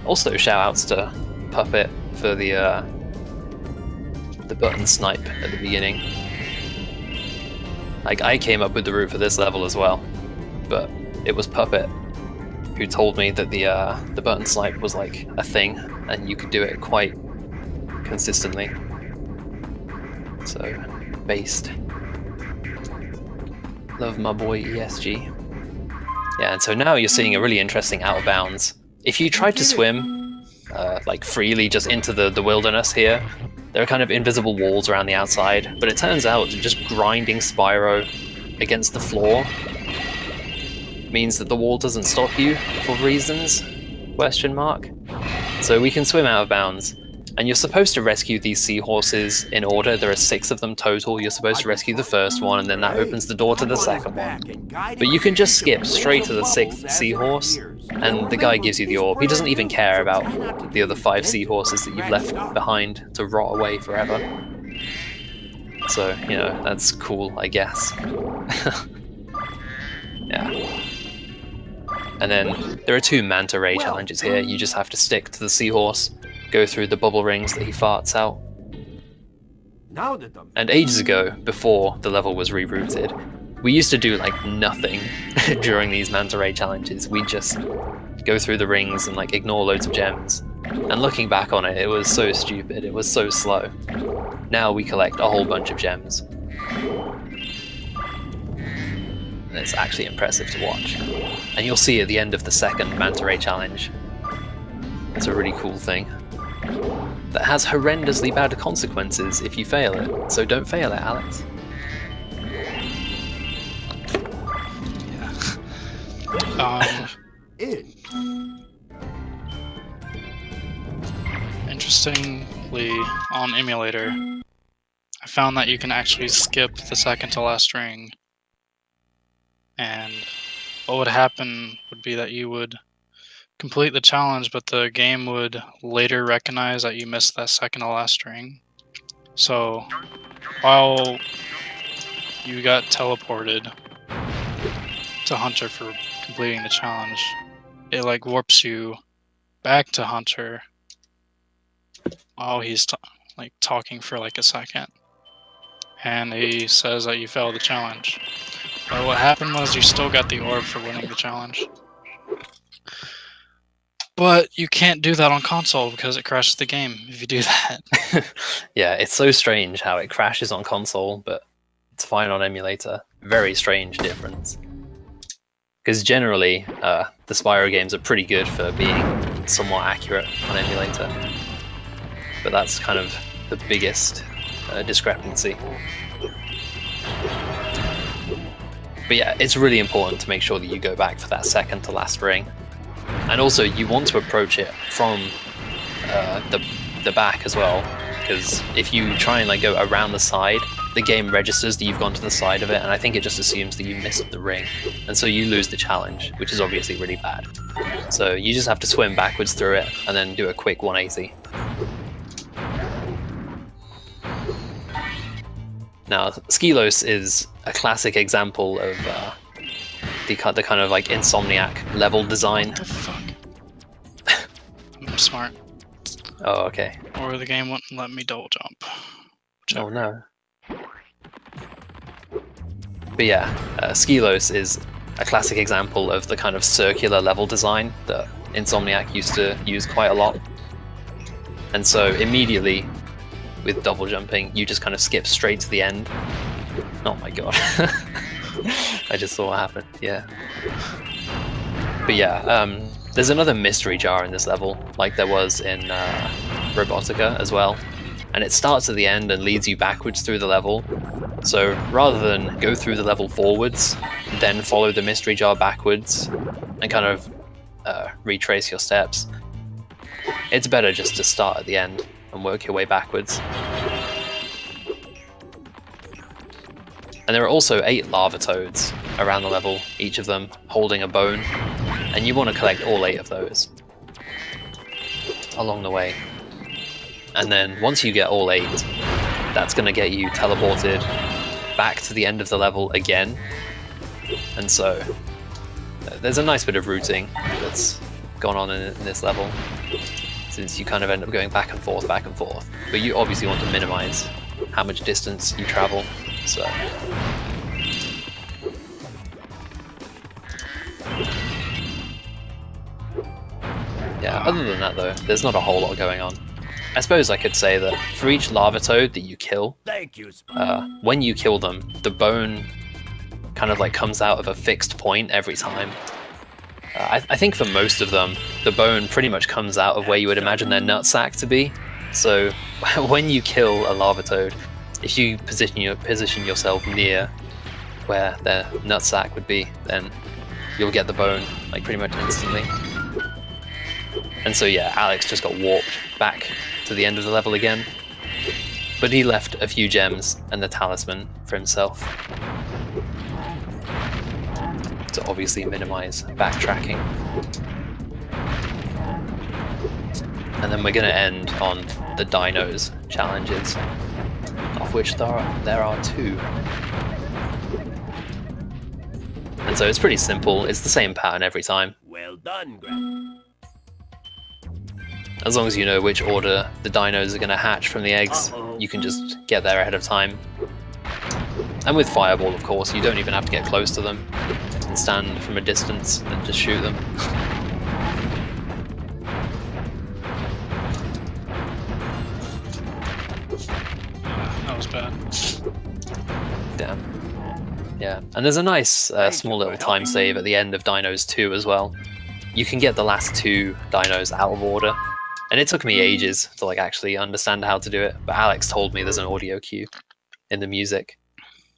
Also, shout-outs to Puppet for the button snipe at the beginning. Like, I came up with the route for this level as well, but it was Puppet who told me that the button snipe was like a thing, and you could do it quite consistently. So, based. Love my boy ESG. Yeah, and so now you're seeing a really interesting out of bounds. If you tried to swim like freely just into the wilderness here, there are kind of invisible walls around the outside, but it turns out just grinding Spyro against the floor means that the wall doesn't stop you for reasons? Question mark. So we can swim out of bounds, and you're supposed to rescue these seahorses in order. There are 6 of them total. You're supposed to rescue the first one, and then that opens the door to the second one. But you can just skip straight to the 6th seahorse, and the guy gives you the orb. He doesn't even care about the other 5 seahorses that you've left behind to rot away forever. So, you know, that's cool, I guess. Yeah. And then there are 2 manta ray challenges here. You just have to stick to the seahorse, go through the bubble rings that he farts out. And ages ago, before the level was rerouted, we used to do like nothing during these manta ray challenges. We'd just go through the rings and like ignore loads of gems. And looking back on it, it was so stupid, it was so slow. Now we collect a whole bunch of gems. And it's actually impressive to watch. And you'll see at the end of the second manta ray challenge, it's a really cool thing that has horrendously bad consequences if you fail it. So don't fail it, Alex. Interestingly, on emulator, I found that you can actually skip the second to last ring. And what would happen would be that you would complete the challenge, but the game would later recognize that you missed that second to last ring. So while you got teleported to Hunter for completing the challenge, it like warps you back to Hunter while he's like talking for like a second, and he says that you failed the challenge. But what happened was you still got the orb for winning the challenge. But you can't do that on console because it crashes the game if you do that. Yeah, it's so strange how it crashes on console, but it's fine on emulator. Very strange difference. Because generally, the Spyro games are pretty good for being somewhat accurate on emulator. But that's kind of the biggest discrepancy. But yeah, it's really important to make sure that you go back for that second to last ring. And also, you want to approach it from the back as well, because if you try and like go around the side, the game registers that you've gone to the side of it, and I think it just assumes that you missed the ring, and so you lose the challenge, which is obviously really bad. So you just have to swim backwards through it, and then do a quick 180. Now, Skylos is a classic example of the kind of like Insomniac level design. What the fuck? I'm smart. Oh, okay. Or the game wouldn't let me double jump. Oh no. But yeah, Skylos is a classic example of the kind of circular level design that Insomniac used to use quite a lot. And so immediately, with double jumping, you just kind of skip straight to the end. Oh my god. I just saw what happened, yeah. But yeah, there's another mystery jar in this level, like there was in Robotica as well. And it starts at the end and leads you backwards through the level. So rather than go through the level forwards, then follow the mystery jar backwards, and kind of retrace your steps, it's better just to start at the end and work your way backwards. And there are also 8 lava toads around the level, each of them holding a bone, and you want to collect all 8 of those along the way. And then once you get all 8, that's going to get you teleported back to the end of the level again. And so there's a nice bit of routing that's gone on in this level, since you kind of end up going back and forth. But you obviously want to minimize how much distance you travel, so... Yeah, other than that though, there's not a whole lot going on. I suppose I could say that for each lava toad that you kill, Thank you, when you kill them, the bone kind of like comes out of a fixed point every time. I think for most of them, the bone pretty much comes out of where you would imagine their nutsack to be. So when you kill a lava toad, if you position yourself near where their nutsack would be, then you'll get the bone like pretty much instantly. And so yeah, Alex just got warped back to the end of the level again, but he left a few gems and the talisman for himself to obviously minimize backtracking. And then we're going to end on the dinos challenges, of which there are 2. And so it's pretty simple, it's the same pattern every time. Well done, Grant. As long as you know which order the dinos are going to hatch from the eggs, you can just get there ahead of time. And with Fireball, of course, you don't even have to get close to them. You can stand from a distance and just shoot them. That was bad. Damn. Yeah, and there's a nice small little time save at the end of Dinos 2 as well. You can get the last 2 dinos out of order. And it took me ages to like actually understand how to do it, but Alex told me there's an audio cue in the music,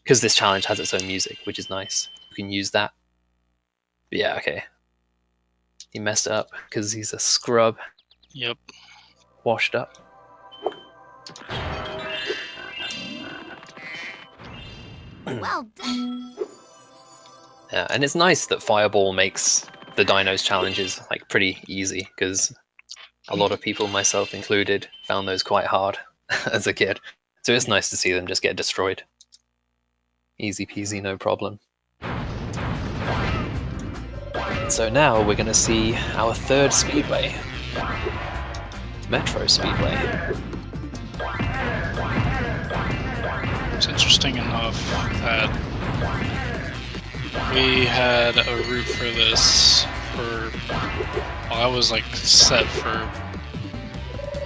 because this challenge has its own music, which is nice. You can use that. But yeah, okay. He messed it up because he's a scrub. Yep. Washed up. Well done. Yeah, and it's nice that Fireball makes the Dinos challenges like pretty easy, because a lot of people, myself included, found those quite hard as a kid. So it's nice to see them just get destroyed. Easy peasy, no problem. So now we're going to see our 3rd speedway. Metro Speedway. It's interesting enough that we had a route for this for, well, that was like set for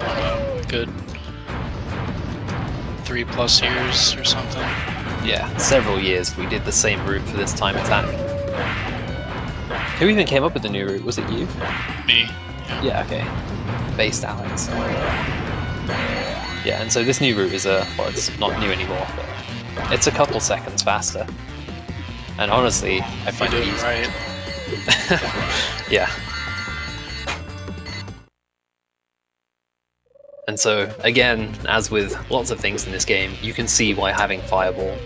a good 3+ years or something. Yeah, several years we did the same route for this time attack. Who even came up with the new route? Was it you? Me. Yeah, okay. Based Alex. Yeah, and so this new route is well, it's not new anymore, but it's a couple seconds faster. And honestly, I find it easy. Right. Yeah. And so, again, as with lots of things in this game, you can see why having Fireball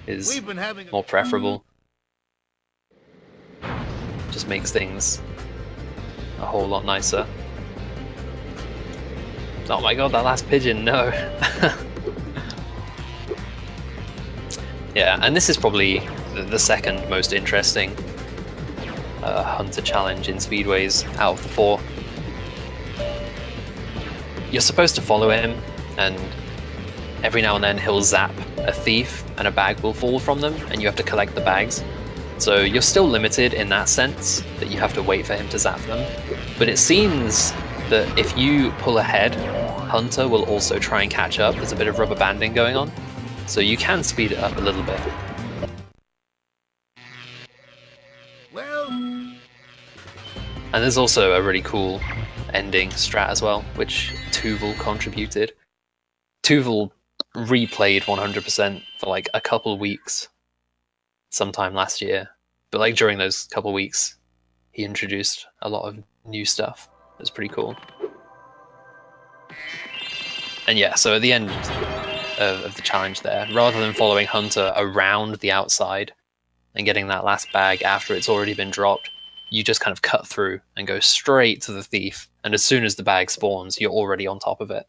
is more preferable. Just makes things a whole lot nicer. Oh my god, that last pigeon, no! Yeah, and this is probably the second most interesting hunter challenge in Speedways out of the 4. You're supposed to follow him, and every now and then he'll zap a thief and a bag will fall from them, and you have to collect the bags. So you're still limited in that sense, that you have to wait for him to zap them. But it seems that if you pull ahead, Hunter will also try and catch up. There's a bit of rubber banding going on, so you can speed it up a little bit. Well, And there's also a really cool ending strat as well, which Tuval contributed. Tuval replayed 100% for like a couple weeks sometime last year, but like during those couple weeks he introduced a lot of new stuff. It was pretty cool. And yeah, so at the end of the challenge there, rather than following Hunter around the outside and getting that last bag after it's already been dropped, you just kind of cut through and go straight to the thief, and as soon as the bag spawns, you're already on top of it.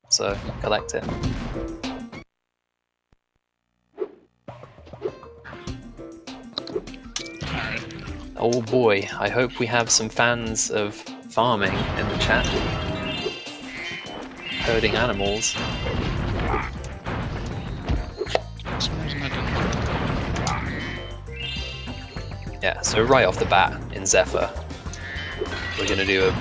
So collect it. Alright. Oh boy, I hope we have some fans of farming in the chat. Herding animals. For some reason I didn't. Yeah, so right off the bat in Zephyr, we're going to do a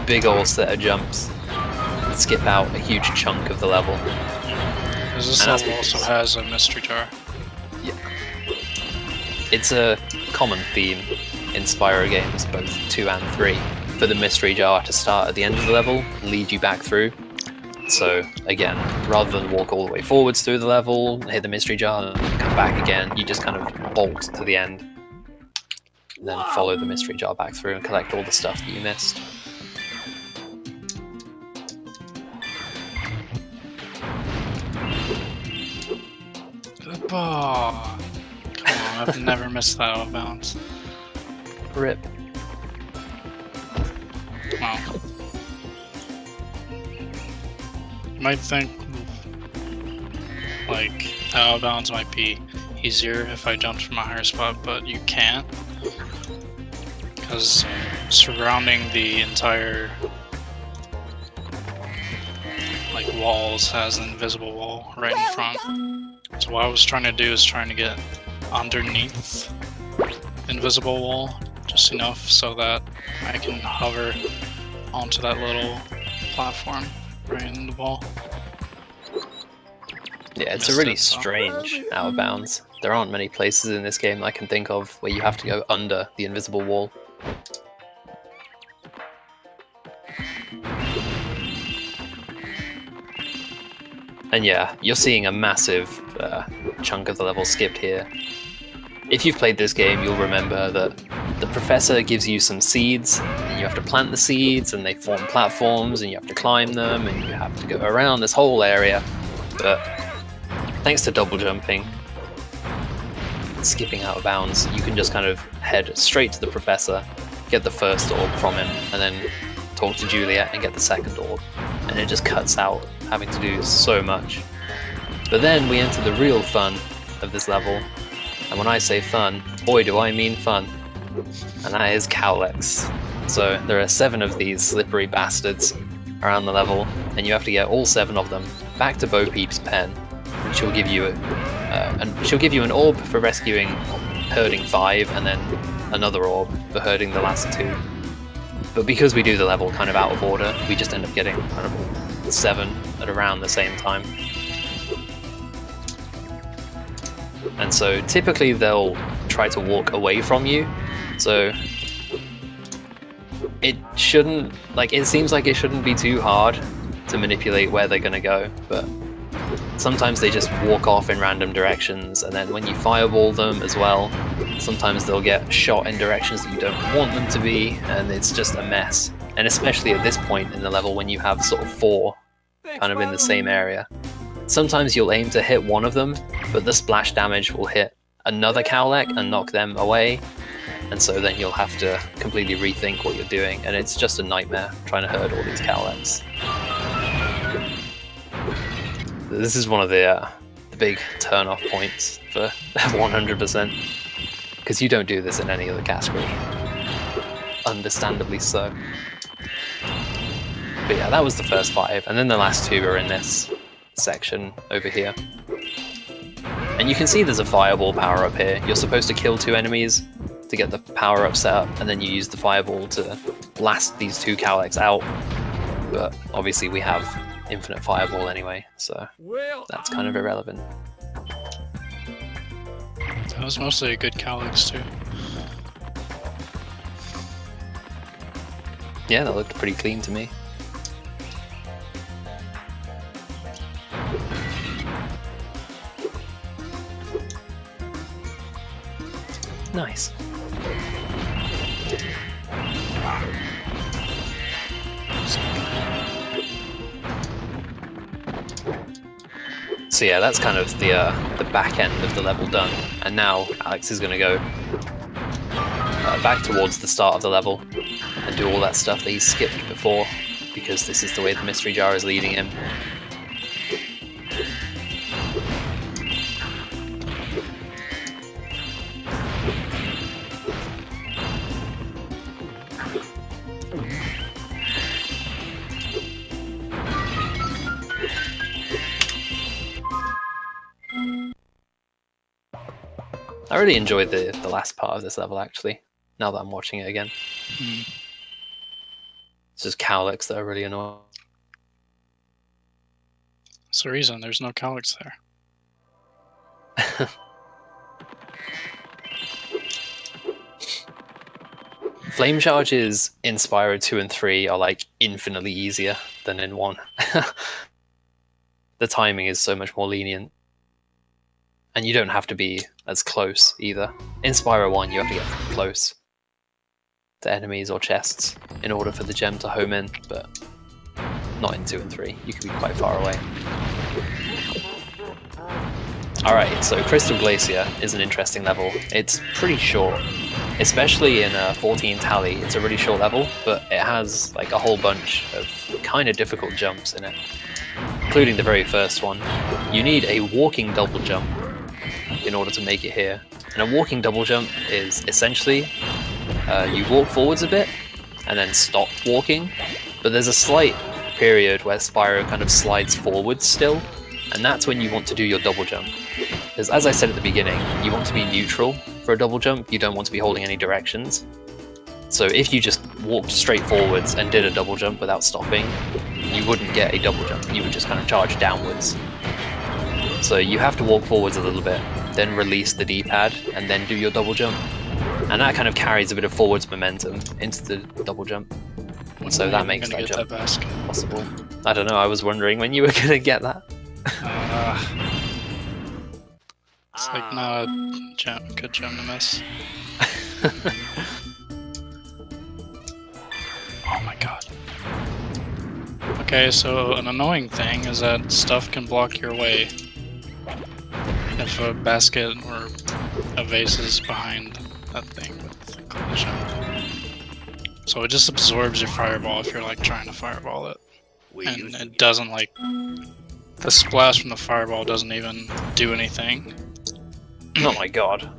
big ol' set of jumps and skip out a huge chunk of the level. Because this And that's level also because- has a mystery jar. Yeah. It's a common theme in Spyro games, both 2 and 3, for the mystery jar to start at the end of the level, lead you back through. So again, rather than walk all the way forwards through the level, hit the mystery jar, and come back again, you just kind of bolt to the end. And then follow the mystery jar back through and collect all the stuff that you missed. Good ball. Come on, I've never missed that out of bounds. Rip. Wow. You might think, like, out of bounds might be easier if I jumped from a higher spot, but you can't. Because surrounding the entire, like, walls has an invisible wall right in front. So what I was trying to do is trying to get underneath the invisible wall just enough so that I can hover onto that little platform right in the wall. Yeah, it's a Missed really it, so. strange out of bounds. There aren't many places in this game I can think of where you have to go under the invisible wall. And yeah, you're seeing a massive chunk of the level skipped here. If you've played this game, you'll remember that the professor gives you some seeds, and you have to plant the seeds, and they form platforms, and you have to climb them, and you have to go around this whole area. But thanks to double jumping, skipping out of bounds, you can just kind of head straight to the professor, get the first orb from him, and then talk to Juliet and get the second orb. And it just cuts out having to do so much. But then we enter the real fun of this level, and when I say fun, boy do I mean fun, and that is cowlicks. So there are 7 of these slippery bastards, around the level, and you have to get all 7 of them back to Bo Peep's pen, and she'll give you an orb for rescuing herding 5, and then another orb for herding the last 2. But because we do the level kind of out of order, we just end up getting kind of 7 at around the same time. And so typically they'll try to walk away from you, so it shouldn't, like, it seems like it shouldn't be too hard to manipulate where they're gonna go, but sometimes they just walk off in random directions, and then when you fireball them as well, sometimes they'll get shot in directions that you don't want them to be, and it's just a mess. And especially at this point in the level when you have sort of 4 kind of in the same area. Sometimes you'll aim to hit one of them, but the splash damage will hit another Cowlek and knock them away, and so then you'll have to completely rethink what you're doing, and it's just a nightmare trying to herd all these Cowleks. This is one of the big turn-off points for 100%, because you don't do this in any other category. Understandably so. But yeah, that was the first 5, and then the last 2 are in this section over here. And you can see there's a fireball power up here. You're supposed to kill 2 enemies to get the power up set up, and then you use the fireball to blast these 2 Cowleks out. But obviously we have infinite fireball anyway, so that's kind of irrelevant. That was mostly a good Cowleks too. Yeah, that looked pretty clean to me. Nice. So yeah, that's kind of the back end of the level done, and now Alex is going to go back towards the start of the level and do all that stuff that he skipped before, because this is the way the mystery jar is leading him. I really enjoyed the last part of this level, actually, now that I'm watching it again. It's just Cowleks that are really annoying. That's the reason there's no Cowleks there. Flame charges in Spyro 2 and 3 are like infinitely easier than in 1. The timing is so much more lenient. And you don't have to be as close either. In Spyro 1 you have to get close to enemies or chests in order for the gem to home in, but not in 2 and 3. You can be quite far away. Alright, so Crystal Glacier is an interesting level. It's pretty short, especially in 14 Tally. It's a really short level, but it has like a whole bunch of kind of difficult jumps in it, including the very first one. You need a walking double jump in order to make it here. And a walking double jump is essentially you walk forwards a bit and then stop walking, but there's a slight period where Spyro kind of slides forwards still, and that's when you want to do your double jump. Because as I said at the beginning, you want to be neutral for a double jump, you don't want to be holding any directions. So if you just walked straight forwards and did a double jump without stopping, you wouldn't get a double jump, you would just kind of charge downwards. So you have to walk forwards a little bit, then release the D-pad, and then do your double jump. And that kind of carries a bit of forwards momentum into the double jump. So that makes that jump possible. I don't know, I was wondering when you were going to get that. It's like not a good gem to miss. Oh my god. Okay, so an annoying thing is that stuff can block your way if a basket or a vase is behind that thing with collision. So it just absorbs your fireball if you're like trying to fireball it. And it doesn't like... The splash from the fireball doesn't even do anything. Oh my god.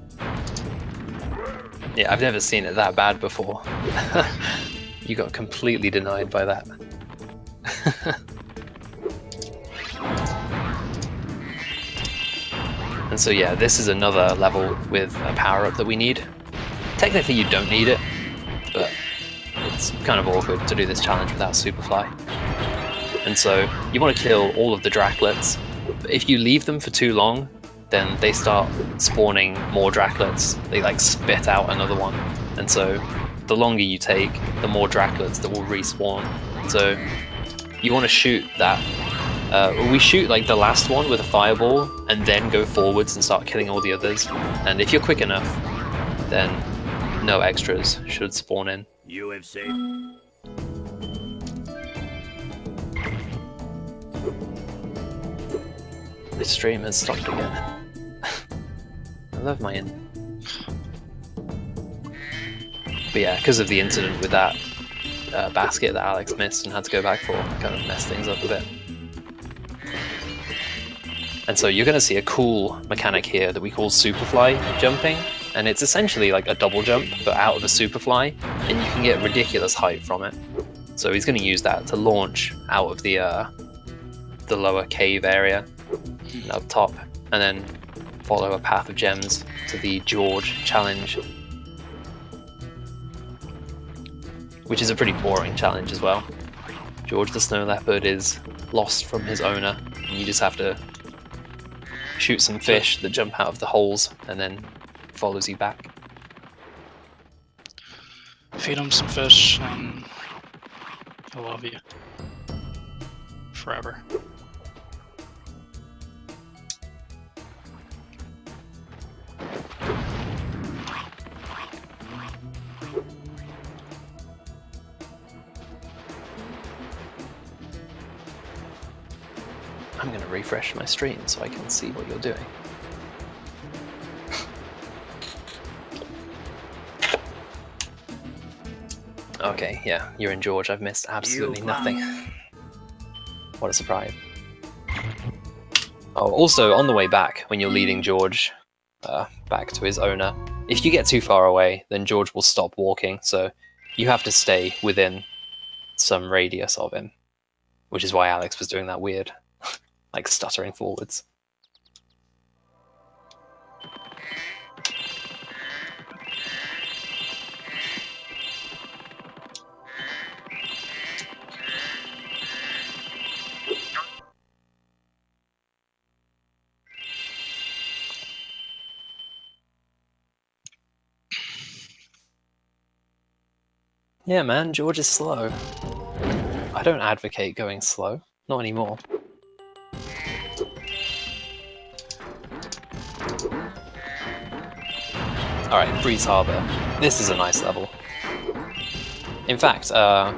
Yeah, I've never seen it that bad before. You got completely denied by that. And so yeah, this is another level with a power-up that we need. Technically you don't need it, but it's kind of awkward to do this challenge without Superfly. And so you want to kill all of the Draclets, but if you leave them for too long, then they start spawning more Draclets. They like spit out another one. And so the longer you take, the more Draclets that will respawn. So you want to shoot that. We shoot like the last one with a fireball and then go forwards and start killing all the others. And if you're quick enough, then no extras should spawn in. You have saved. This stream has stopped again. I love my in. But yeah, because of the incident with that basket that Alex missed and had to go back for, kind of messed things up a bit. And so you're going to see a cool mechanic here that we call Superfly jumping, and it's essentially like a double jump, but out of a Superfly, and you can get ridiculous height from it. So he's going to use that to launch out of the lower cave area up top, and then follow a path of gems to the George challenge, which is a pretty boring challenge as well. George the Snow Leopard is lost from his owner, and you just have to shoot some fish that jump out of the holes and then follows you back. Feed him some fish and he'll love you. Forever. I'm going to refresh my stream so I can see what you're doing. Okay, yeah, you're in George. I've missed absolutely nothing. What a surprise. Oh, also, on the way back, when you're leading George back to his owner, if you get too far away, then George will stop walking, so you have to stay within some radius of him, which is why Alex was doing that weird like stuttering forwards. Yeah, man, George is slow. I don't advocate going slow. Not anymore. Alright, Breeze Harbor. This is a nice level. In fact, are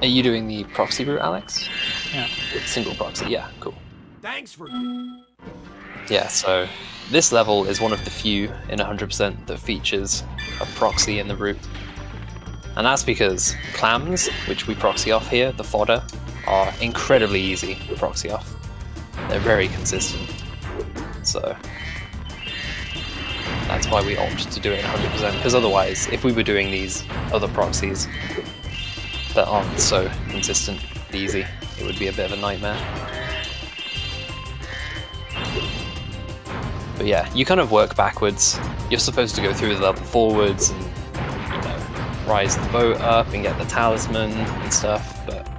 you doing the proxy route, Alex? Yeah. Single proxy, yeah, cool. Thanks for. Yeah, so this level is one of the few in 100% that features a proxy in the route. And that's because clams, which we proxy off here, the fodder, are incredibly easy to proxy off. They're very consistent. So that's why we opt to do it in 100%, because otherwise, if we were doing these other proxies that aren't so consistent and easy, it would be a bit of a nightmare. But yeah, you kind of work backwards. You're supposed to go through the level forwards and, you know, rise the boat up and get the talisman and stuff, but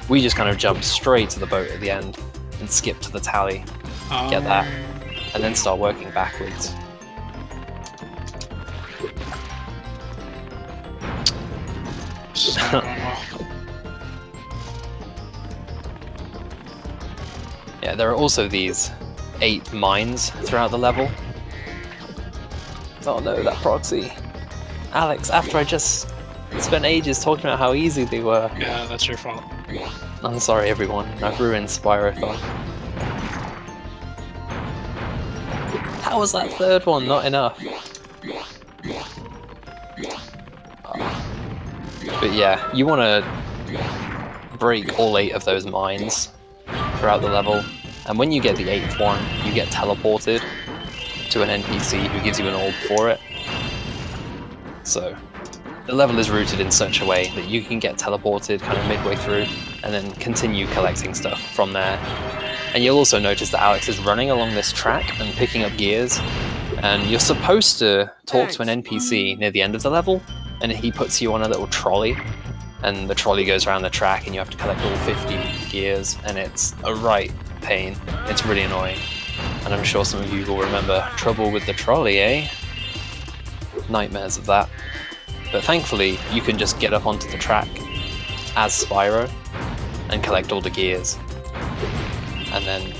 we just kind of jump straight to the boat at the end and skip to the tally, get that, and then start working backwards. This is not going well. Yeah, there are also these 8 mines throughout the level. Oh no, that proxy. Alex, after I just spent ages talking about how easy they were. Yeah, that's your fault. I'm sorry everyone, I've ruined Spyrothon. How was that third one not enough? But yeah, you want to break all 8 of those mines throughout the level, and when you get the 8th one, you get teleported to an NPC who gives you an orb for it. So the level is routed in such a way that you can get teleported kind of midway through and then continue collecting stuff from there. And you'll also notice that Alex is running along this track and picking up gears, and you're supposed to talk to an NPC near the end of the level, and he puts you on a little trolley, and the trolley goes around the track and you have to collect all 50 gears, and it's a right pain. It's really annoying. And I'm sure some of you will remember trouble with the trolley, eh? Nightmares of that. But thankfully, you can just get up onto the track as Spyro and collect all the gears. And then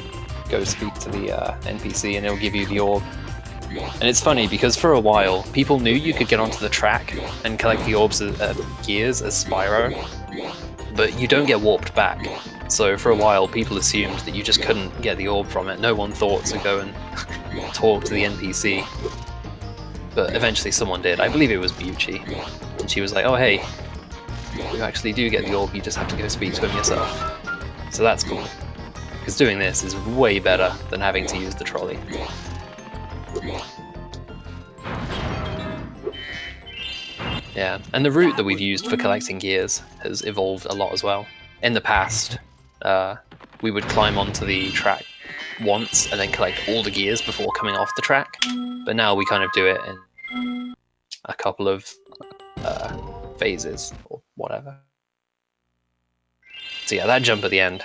go speak to the NPC and it'll give you the orb. And it's funny because for a while, people knew you could get onto the track and collect the orbs gears as Spyro, but you don't get warped back. So for a while, people assumed that you just couldn't get the orb from it. No one thought to go and talk to the NPC. But eventually someone did. I believe it was Bucci. And she was like, oh hey, you actually do get the orb, you just have to go speak to him yourself. So that's cool. Because doing this is way better than having to use the trolley. Yeah, and the route that we've used for collecting gears has evolved a lot as well. In the past, we would climb onto the track once and then collect all the gears before coming off the track, but now we kind of do it in a couple of phases or whatever. So yeah, that jump at the end.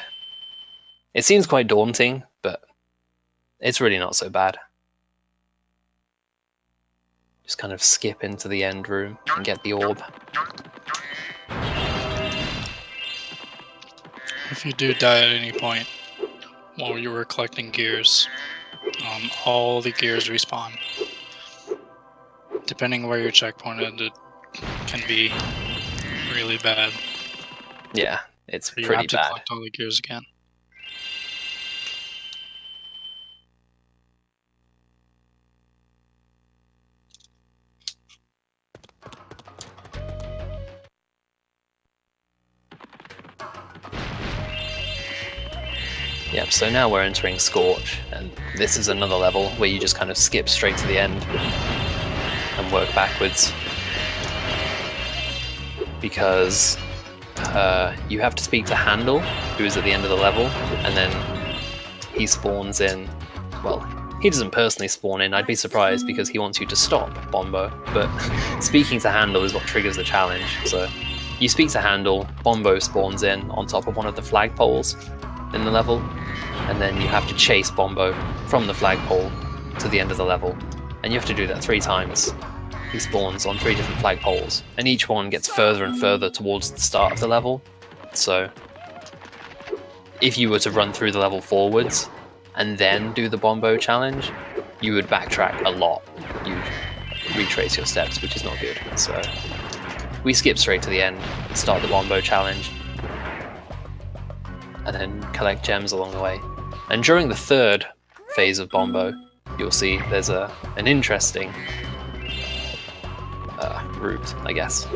It seems quite daunting, but it's really not so bad. Just kind of skip into the end room and get the orb. If you do die at any point while you were collecting gears, all the gears respawn. Depending where your checkpoint ended, can be really bad. Yeah, it's You pretty have to bad. collect all the gears again. Yep, so now we're entering Scorch, and this is another level where you just kind of skip straight to the end and work backwards. Because you have to speak to Handel, who is at the end of the level, and then he spawns in. Well, he doesn't personally spawn in, I'd be surprised, because he wants you to stop Bombo, but speaking to Handel is what triggers the challenge. So you speak to Handel, Bombo spawns in on top of one of the flagpoles in the level, and then you have to chase Bombo from the flagpole to the end of the level, and you have to do that 3 times. He spawns on 3 different flagpoles, and each one gets further and further towards the start of the level. So if you were to run through the level forwards and then do the Bombo challenge, you would backtrack a lot. You'd retrace your steps, which is not good. So we skip straight to the end, start the Bombo challenge, and then collect gems along the way. And during the 3rd phase of Bombo, you'll see there's an interesting route, I guess.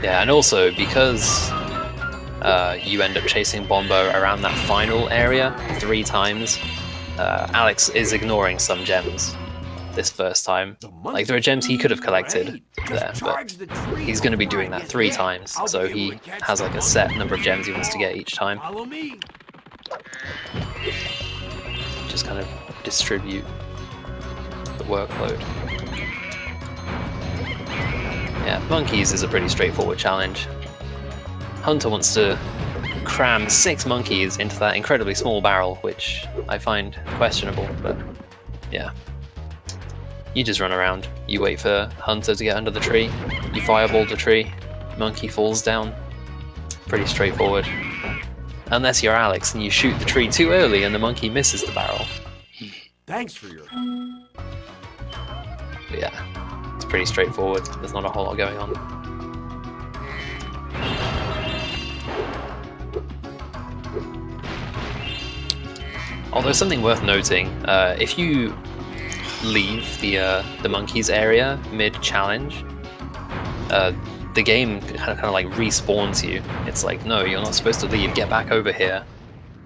Yeah, and also because you end up chasing Bombo around that final area 3 times, Alex is ignoring some gems this first time. Like, there are gems he could have collected there, but he's going to be doing that 3 times, so he has like a set number of gems he wants to get each time. Just kind of distribute the workload. Yeah, monkeys is a pretty straightforward challenge. Hunter wants to cram 6 monkeys into that incredibly small barrel, which I find questionable, but yeah. You just run around, you wait for Hunter to get under the tree, you fireball the tree, monkey falls down. Pretty straightforward. Unless you're Alex and you shoot the tree too early and the monkey misses the barrel. Thanks for your... But yeah, it's pretty straightforward, there's not a whole lot going on. Although something worth noting, if you leave the monkeys area mid-challenge, the game kind of like respawns you. It's like, no, you're not supposed to leave, get back over here.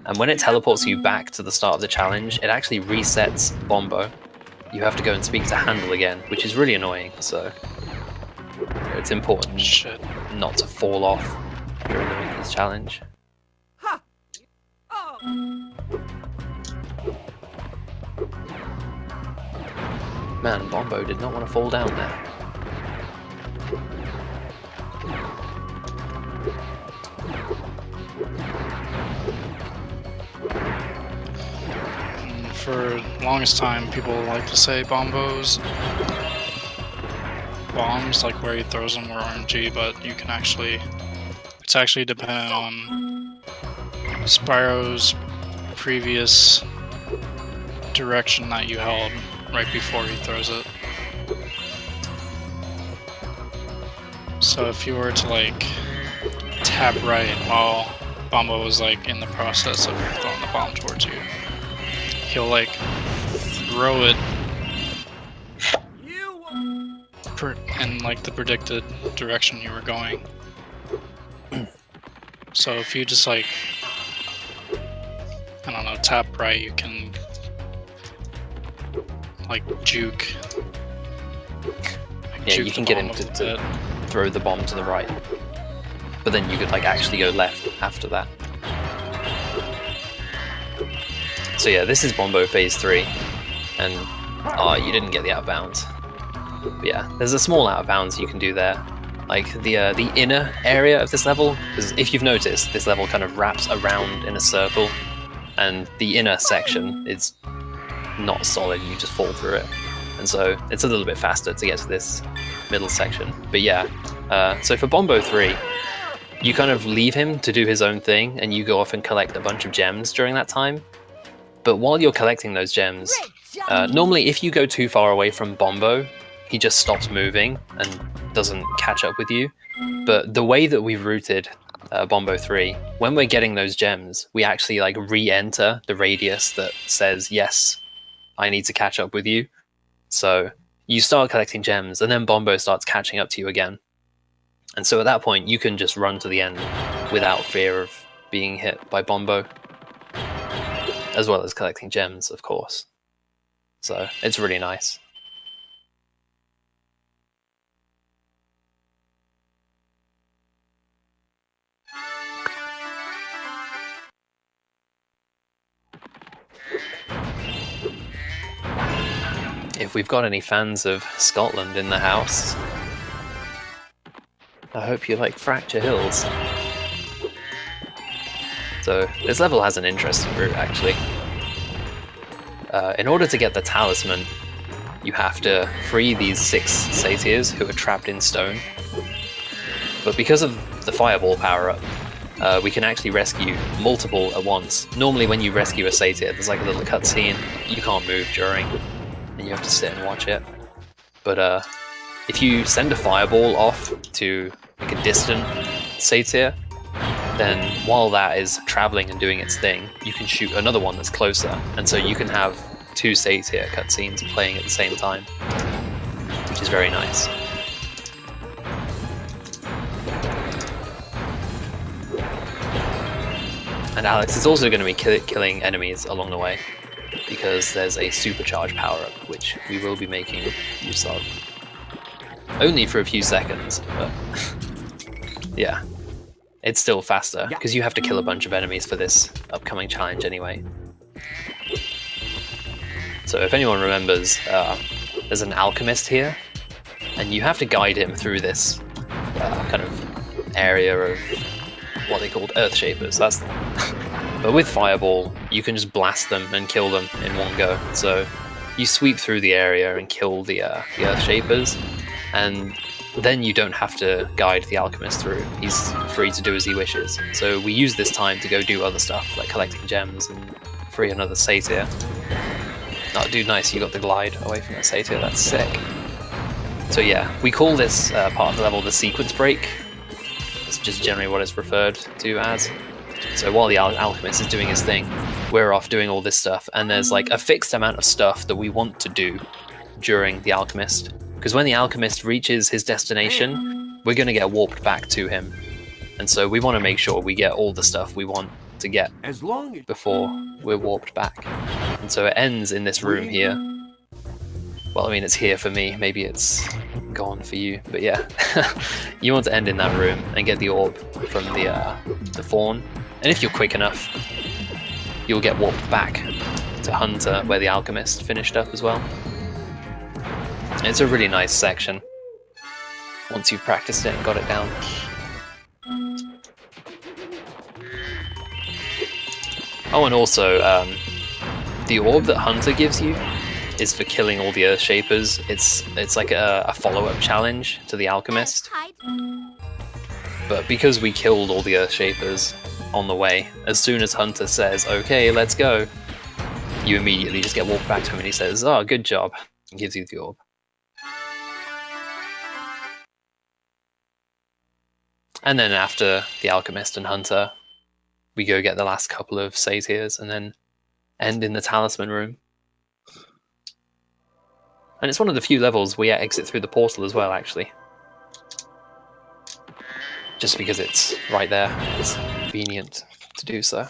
And when it teleports you back to the start of the challenge, it actually resets Bombo. You have to go and speak to Handle again, which is really annoying, so it's important not to fall off during doing this challenge. Man, Bombo did not want to fall down there. For the longest time, people like to say Bombo's bombs, like where he throws them, were RNG, but you can actually, it's actually dependent on Spyro's previous direction that you held right before he throws it. So if you were to like tap right while Bombo was like in the process of throwing the bomb towards you, he'll like throw it in like the predicted direction you were going. So if you just like, I don't know, tap right, you can like juke. Yeah, you can get him to throw the bomb to the right, but then you could like actually go left after that. So yeah, this is Bombo Phase 3, and you didn't get the out of bounds. But yeah, there's a small out of bounds you can do there. Like the inner area of this level, because if you've noticed, this level kind of wraps around in a circle, and the inner section is not solid, you just fall through it. And so it's a little bit faster to get to this middle section. But yeah, so for Bombo 3, you kind of leave him to do his own thing, and you go off and collect a bunch of gems during that time. But while you're collecting those gems, normally if you go too far away from Bombo, he just stops moving and doesn't catch up with you. But the way that we've routed Bombo 3, when we're getting those gems, we actually like re-enter the radius that says, yes, I need to catch up with you. So you start collecting gems, and then Bombo starts catching up to you again. And so at that point, you can just run to the end without fear of being hit by Bombo, as well as collecting gems, of course. So it's really nice. If we've got any fans of Scotland in the house, I hope you like Fracture Hills. So this level has an interesting route, actually. In order to get the talisman, you have to free these 6 satyrs who are trapped in stone. But because of the fireball power-up, we can actually rescue multiple at once. Normally when you rescue a satyr, there's like a little cutscene, you can't move during, and you have to sit and watch it. But if you send a fireball off to like a distant satyr, then while that is traveling and doing its thing, you can shoot another one that's closer, and so you can have 2 satyr cutscenes playing at the same time, which is very nice. And Alex is also going to be killing enemies along the way, because there's a supercharge power-up, which we will be making use of. Only for a few seconds, but yeah. It's still faster, because you have to kill a bunch of enemies for this upcoming challenge anyway. So if anyone remembers, there's an alchemist here, and you have to guide him through this kind of area of what they called Earth Shapers. That's the one. But with Fireball, you can just blast them and kill them in one go. So you sweep through the area and kill the Earth Shapers, and then you don't have to guide the alchemist through. He's free to do as he wishes. So we use this time to go do other stuff, like collecting gems and free another satyr. Oh, dude, nice, you got the glide away from that satyr, that's sick. So yeah, we call this part of the level the sequence break. It's just generally what it's referred to as. So while the alchemist is doing his thing, we're off doing all this stuff, and there's like a fixed amount of stuff that we want to do during the alchemist. Because when the alchemist reaches his destination, we're going to get warped back to him. And so we want to make sure we get all the stuff we want to get As long as before we're warped back. And so it ends in this room here. Well, I mean, it's here for me. Maybe it's gone for you, but yeah. You want to end in that room and get the orb from the fawn. And if you're quick enough, you'll get warped back to Hunter, where the alchemist finished up as well. It's a really nice section once you've practiced it and got it down. Oh, and also, the orb that Hunter gives you is for killing all the Earth Shapers. It's like a follow-up challenge to the alchemist. But because we killed all the Earth Shapers on the way, as soon as Hunter says, "Okay, let's go," you immediately just get walked back to him and he says, "Oh, good job," and gives you the orb. And then after the alchemist and Hunter, we go get the last couple of satyrs and then end in the talisman room. And it's one of the few levels where you exit through the portal as well, actually. Just because it's right there, it's convenient to do so.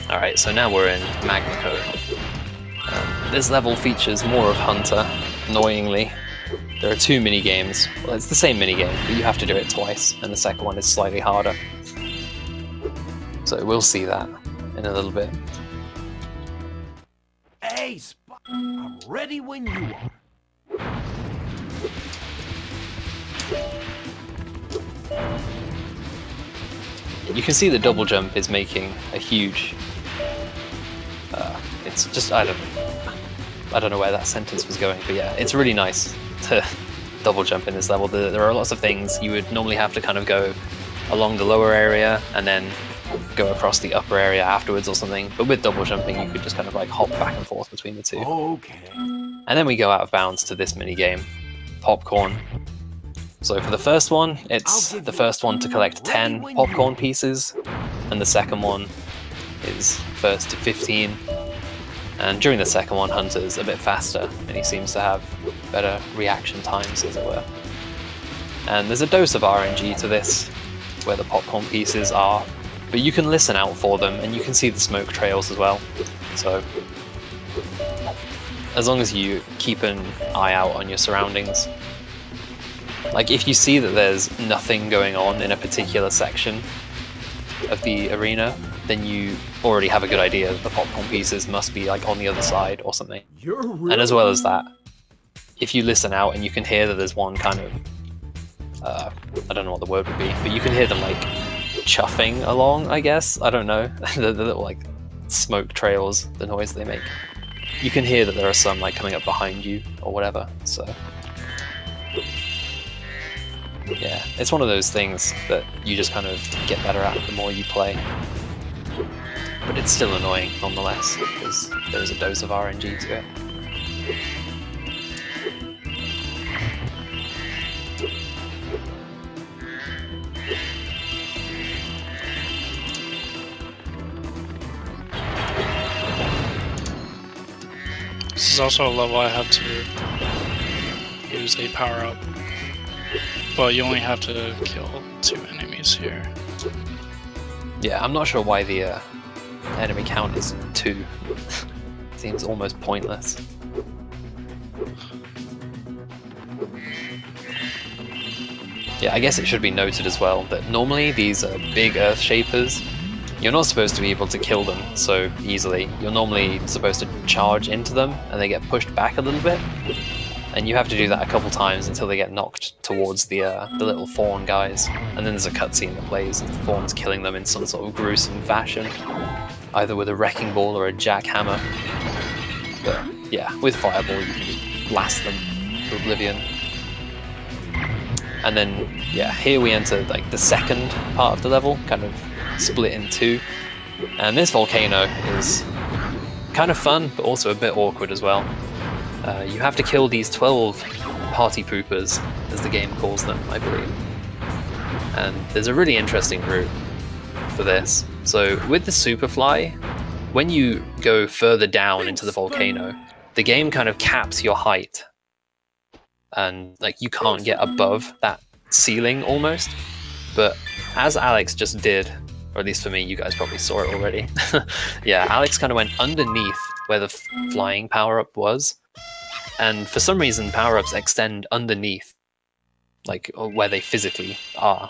Alright, so now we're in Magna Code. This level features more of Hunter, annoyingly. There are 2 mini-games. Well, it's the same mini-game, but you have to do it twice, and the second one is slightly harder. So we'll see that in a little bit. Hey, I'm ready when you are. You can see the double jump is making a huge... it's just, I don't know where that sentence was going, but yeah, it's really nice to double jump in this level. There are lots of things you would normally have to kind of go along the lower area and then go across the upper area afterwards or something, but with double jumping you could just kind of like hop back and forth between the two. Okay. And then we go out of bounds to this mini game, Popcorn. So for the first one, it's the first one to collect 10 popcorn pieces, and the second one is first to 15. And during the second one, Hunter's a bit faster, and he seems to have better reaction times, as it were. And there's a dose of RNG to this, where the popcorn pieces are, but you can listen out for them, and you can see the smoke trails as well. So, as long as you keep an eye out on your surroundings. Like, if you see that there's nothing going on in a particular section of the arena, then you already have a good idea that the popcorn pieces must be like on the other side or something. And as well as that, if you listen out and you can hear that there's one kind of, I don't know what the word would be, but you can hear them like chuffing along, I guess. I don't know. the little like smoke trails, the noise they make. You can hear that there are some like coming up behind you or whatever, so... Yeah, it's one of those things that you just kind of get better at the more you play. But it's still annoying nonetheless, because there's a dose of RNG to it. This is also a level I have to use a power-up. But you only have to kill 2 enemies here. Yeah, I'm not sure why the enemy count is 2. Seems almost pointless. Yeah, I guess it should be noted as well that normally these big Earth Shapers, you're not supposed to be able to kill them so easily. You're normally supposed to charge into them and they get pushed back a little bit. And you have to do that a couple times until they get knocked towards the little fawn guys. And then there's a cutscene that plays and the fawn's killing them in some sort of gruesome fashion. Either with a wrecking ball or a jackhammer. But yeah, with Fireball you can just blast them to oblivion. And then, yeah, here we enter like the second part of the level, kind of split in 2. And this volcano is kind of fun, but also a bit awkward as well. You have to kill these 12 party poopers, as the game calls them, I believe. And there's a really interesting route for this. So with the Superfly, when you go further down into the volcano, the game kind of caps your height. And like you can't get above that ceiling almost. But as Alex just did, or at least for me, you guys probably saw it already. Yeah, Alex kind of went underneath where the flying power-up was. And for some reason, power-ups extend underneath, like where they physically are.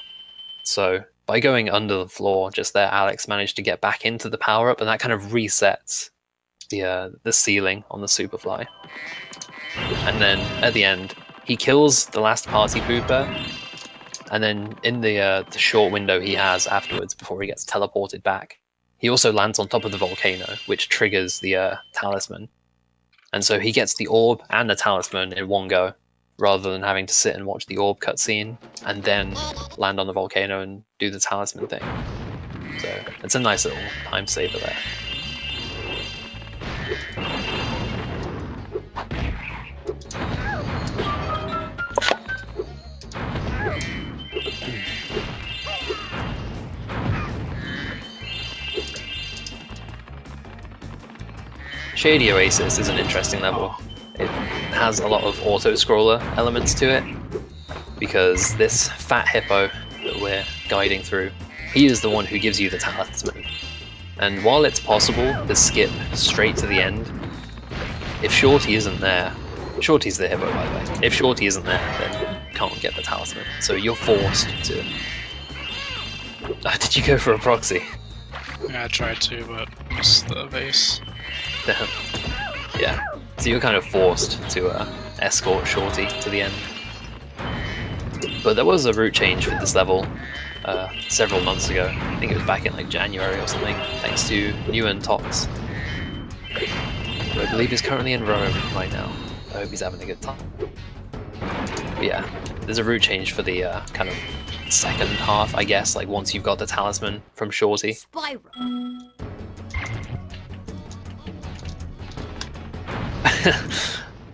So by going under the floor just there, Alex managed to get back into the power-up, and that kind of resets the ceiling on the Superfly. And then at the end, he kills the last party pooper, and then in the short window he has afterwards before he gets teleported back, he also lands on top of the volcano, which triggers the talisman. And so he gets the orb and the talisman in one go, rather than having to sit and watch the orb cutscene and then land on the volcano and do the talisman thing. So it's a nice little time saver there. Shady Oasis is an interesting level. It has a lot of auto-scroller elements to it, because this fat hippo that we're guiding through, he is the one who gives you the talisman. And while it's possible to skip straight to the end, if Shorty isn't there, Shorty's the hippo by the way, if Shorty isn't there, then you can't get the talisman. So you're forced to... Did you go for a proxy? Yeah, I tried to, but missed the base. Damn. Yeah, so you're kind of forced to escort Shorty to the end. But there was a route change for this level several months ago. I think it was back in like January or something, thanks to Newen Tox, who I believe is currently in Rome right now. I hope he's having a good time. But yeah, there's a route change for the kind of second half, I guess, like once you've got the talisman from Shorty. Spyro.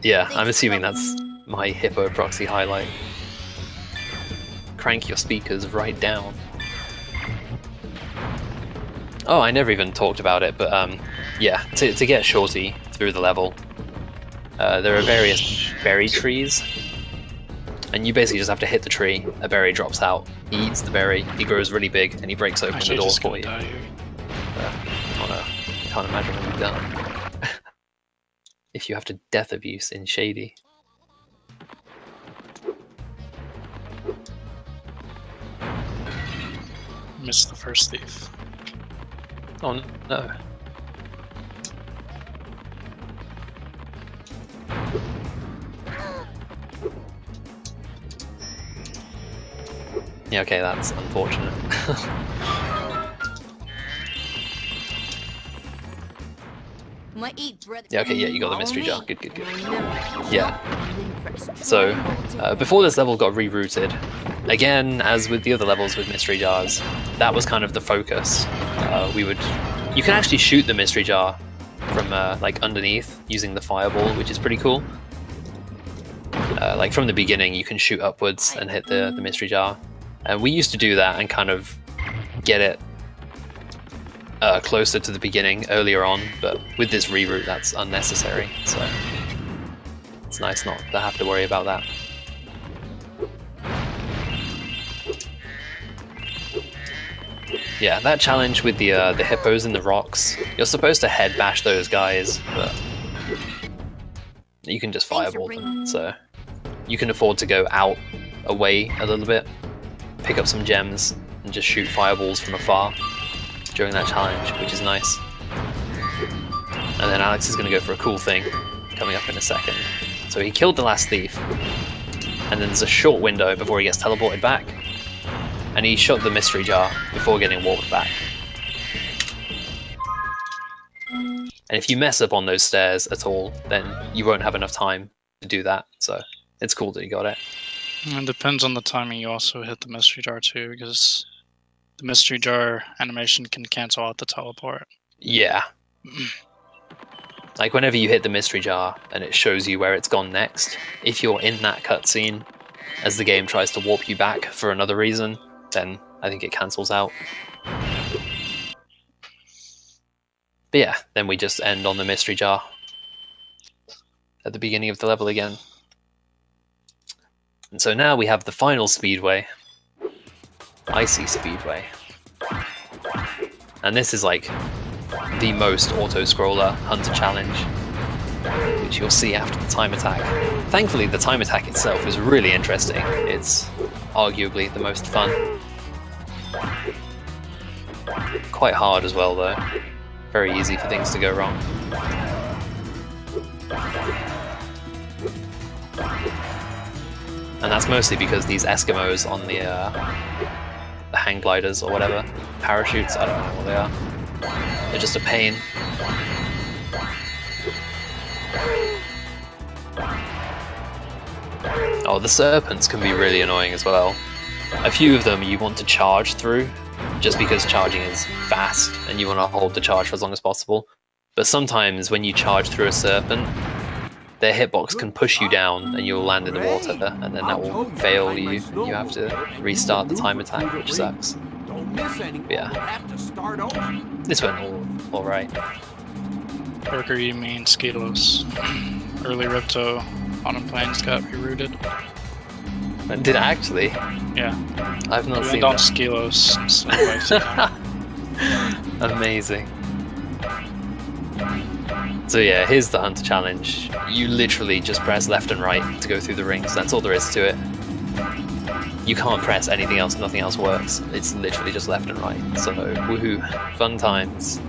Yeah, I'm assuming that's my hippo proxy highlight. Crank your speakers right down. Oh, I never even talked about it, but yeah, to get Shorty through the level, there are various berry trees, and you basically just have to hit the tree, a berry drops out, he eats the berry, he grows really big, and he breaks open the door for you. Oh no, I can't imagine what you've done. If you have to death abuse in Shady. Missed the first thief. Oh no. Yeah, okay, that's unfortunate. Yeah, okay, yeah, you got the mystery jar. Good, good, good. Yeah. So, before this level got rerouted, again, as with the other levels with mystery jars, that was kind of the focus. You can actually shoot the mystery jar from like underneath using the fireball, which is pretty cool. Like from the beginning, you can shoot upwards and hit the mystery jar. And we used to do that and kind of get it closer to the beginning earlier on, but with this reroute that's unnecessary, so it's nice not to have to worry about that. Yeah, that challenge with the hippos in the rocks, you're supposed to head bash those guys, but you can just fireball them, so you can afford to go out, away a little bit, pick up some gems, and just shoot fireballs from afar during that challenge, which is nice. And then Alex is going to go for a cool thing coming up in a second. So he killed the last thief, and then there's a short window before he gets teleported back, and he shot the mystery jar before getting warped back. And if you mess up on those stairs at all, then you won't have enough time to do that, so it's cool that you got it. It depends on the timing you also hit the mystery jar too, because the mystery jar animation can cancel out the teleport. Yeah. Like whenever you hit the mystery jar and it shows you where it's gone next, if you're in that cutscene as the game tries to warp you back for another reason, then I think it cancels out. But yeah, then we just end on the mystery jar at the beginning of the level again. And so now we have the final speedway, Icy Speedway. And this is like the most auto-scroller hunter challenge, which you'll see after the time attack. Thankfully, the time attack itself is really interesting. It's arguably the most fun. Quite hard as well, though. Very easy for things to go wrong. And that's mostly because these Eskimos on the hang gliders or whatever, parachutes, I don't know what they are. They're just a pain. Oh, the serpents can be really annoying as well. A few of them you want to charge through, just because charging is fast and you want to hold the charge for as long as possible. But sometimes when you charge through a serpent, their hitbox can push you down and you'll land in the water, and then that will fail you. You have to restart the time attack, which sucks. But yeah, this went all right. Burger, you mean Skilos. Early Ripto Autumn Plains got rerouted. Did it actually? Yeah. I've not seen on that. Skilos instead of Amazing. So yeah, here's the hunter challenge. You literally just press left and right to go through the rings. That's all there is to it. You can't press anything else, nothing else works. It's literally just left and right. So, woohoo, fun times.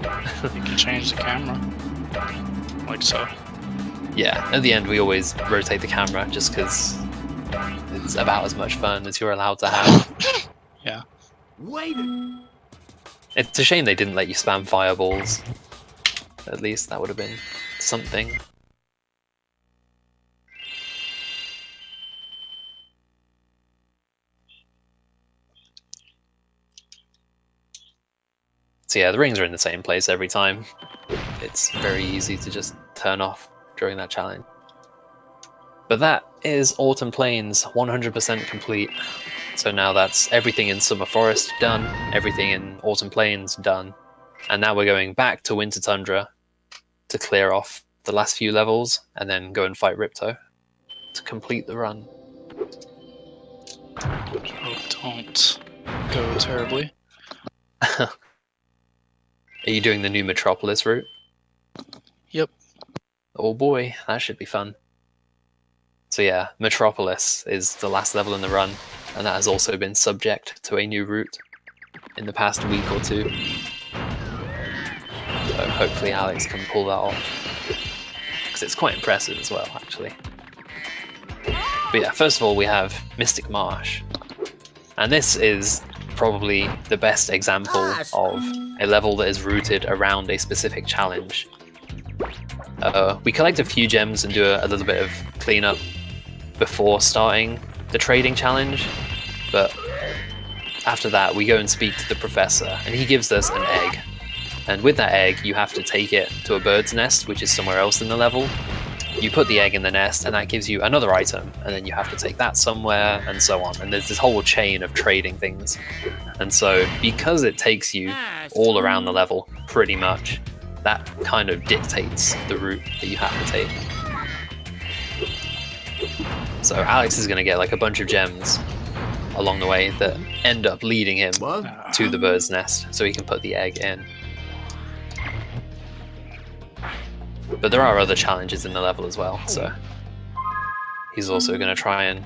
You can change the camera. Like so. Yeah, at the end we always rotate the camera just because it's about as much fun as you're allowed to have. Yeah. Wait. It's a shame they didn't let you spam fireballs. At least that would have been something. So yeah, the rings are in the same place every time. It's very easy to just turn off during that challenge. But that is Autumn Plains 100% complete. So now that's everything in Summer Forest done, everything in Autumn Plains done. And now we're going back to Winter Tundra to clear off the last few levels and then go and fight Ripto to complete the run. Oh, don't go terribly. Are you doing the new Metropolis route? Yep. Oh boy, that should be fun. So yeah, Metropolis is the last level in the run, and that has also been subject to a new route in the past week or two. So hopefully Alex can pull that off, because it's quite impressive as well, actually. But yeah, first of all we have Mystic Marsh, and this is probably the best example of a level that is rooted around a specific challenge. We collect a few gems and do a little bit of cleanup before starting the trading challenge, but after that we go and speak to the professor, and he gives us an egg. And with that egg, you have to take it to a bird's nest, which is somewhere else in the level. You put the egg in the nest, and that gives you another item, and then you have to take that somewhere, and so on. And there's this whole chain of trading things. And so, because it takes you all around the level, pretty much, that kind of dictates the route that you have to take. So Alex is going to get like a bunch of gems along the way that end up leading him to the bird's nest, so he can put the egg in. But there are other challenges in the level as well, so he's also going to try and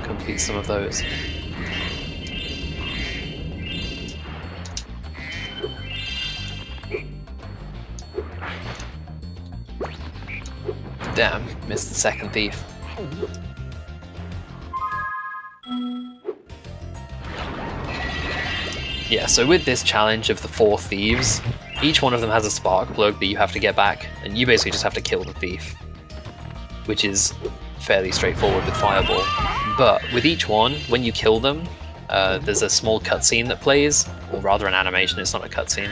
complete some of those. Damn, missed the second thief. Yeah, so with this challenge of the 4 thieves, each one of them has a spark plug that you have to get back, and you basically just have to kill the thief, which is fairly straightforward with Fireball. But with each one, when you kill them, there's a small cutscene that plays, or rather an animation, it's not a cutscene.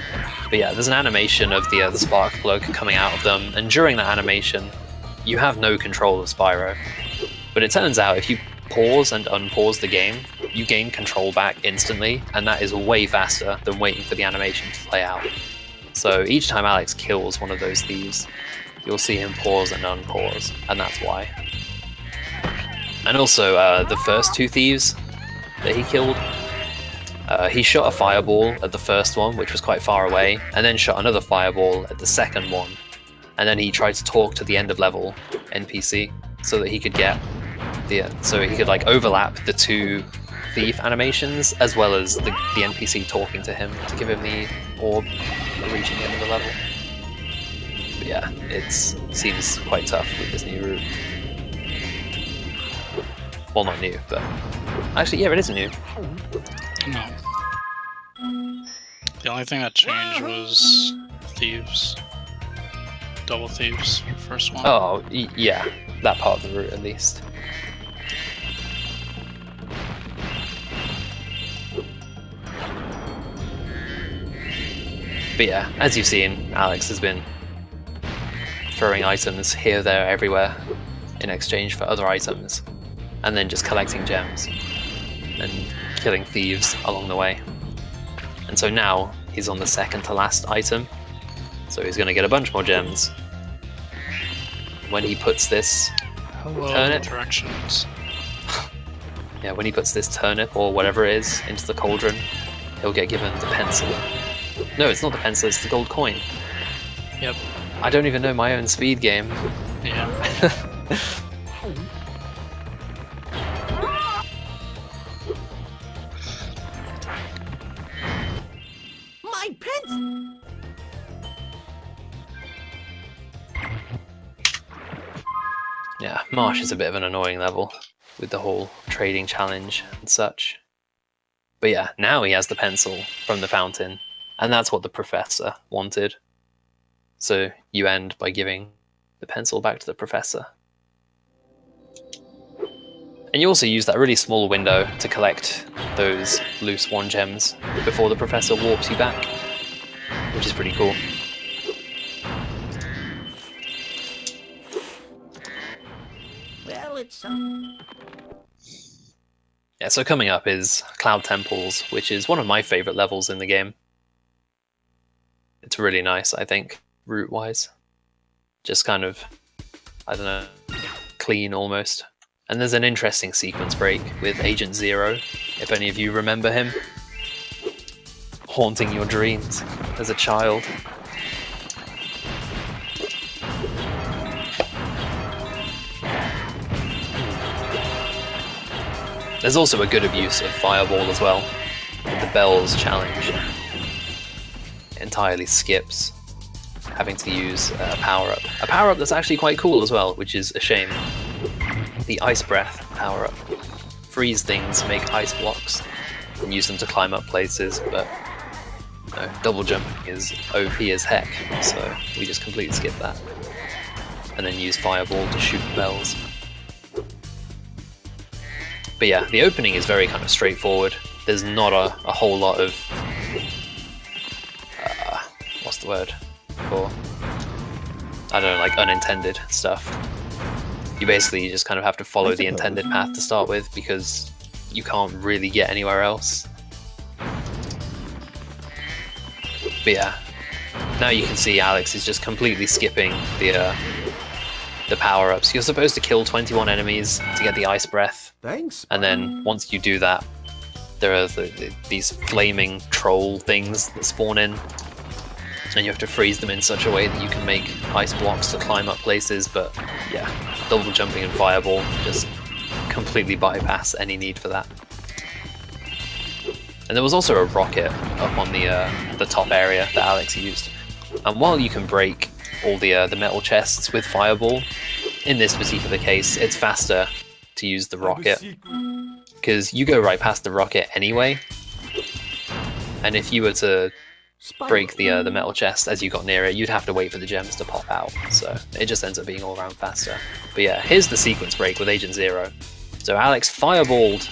But yeah, there's an animation of the spark plug coming out of them, and during that animation, you have no control of Spyro. But it turns out if you pause and unpause the game, you gain control back instantly, and that is way faster than waiting for the animation to play out. So each time Alex kills one of those thieves, you'll see him pause and unpause, and that's why. And also, the first two thieves that he killed, he shot a fireball at the first one, which was quite far away, and then shot another fireball at the second one. And then he tried to talk to the end of level NPC so that he could get so he could like overlap the two thief animations as well as the NPC talking to him to give him the orb reaching the end of the level. But yeah, it seems quite tough with this new route. Well, not new, but actually, yeah, it is new. No. The only thing that changed was thieves. Double thieves, first one. Oh, yeah, that part of the route at least. But yeah, as you've seen, Alex has been throwing items here, there, everywhere in exchange for other items, and then just collecting gems and killing thieves along the way. And so now he's on the second to last item, so he's going to get a bunch more gems. When he puts this turnip, Directions. yeah, when he puts this turnip or whatever it is into the cauldron, he'll get given the pencil. No, it's not the pencil, it's the gold coin. Yep. I don't even know my own speed game. Yeah. My pencil! Yeah, Marsh is a bit of an annoying level with the whole trading challenge and such. But yeah, now he has the pencil from the fountain, and that's what the professor wanted. So you end by giving the pencil back to the professor. And you also use that really small window to collect those loose 1 gems before the professor warps you back, which is pretty cool. Well, it's Yeah, so coming up is Cloud Temples, which is one of my favorite levels in the game. It's really nice, I think, route-wise. Just kind of, I don't know, clean almost. And there's an interesting sequence break with Agent Zero, if any of you remember him. Haunting your dreams as a child. There's also a good abuse of Fireball as well, with the Bells challenge. It entirely skips having to use a power-up. A power-up that's actually quite cool as well, which is a shame. The Ice Breath power-up. Freeze things, make ice blocks, and use them to climb up places, but no, double jumping is OP as heck, so we just completely skip that. And then use Fireball to shoot the bells. But yeah, the opening is very kind of straightforward. There's not a whole lot of... what's the word for? I don't know, like unintended stuff. You basically just kind of have to follow the intended path to start with, because you can't really get anywhere else. But yeah, now you can see Alex is just completely skipping the power-ups. You're supposed to kill 21 enemies to get the Ice Breath. Thanks. And then once you do that, there are these flaming troll things that spawn in, and you have to freeze them in such a way that you can make ice blocks to climb up places. But yeah, double jumping and Fireball just completely bypass any need for that. And there was also a rocket up on the top area that Alex used. And while you can break all the metal chests with Fireball, in this particular case, it's faster to use the rocket, because you go right past the rocket anyway. And if you were to break the metal chest as you got near it, you'd have to wait for the gems to pop out. So it just ends up being all around faster. But yeah, here's the sequence break with Agent Zero. So Alex fireballed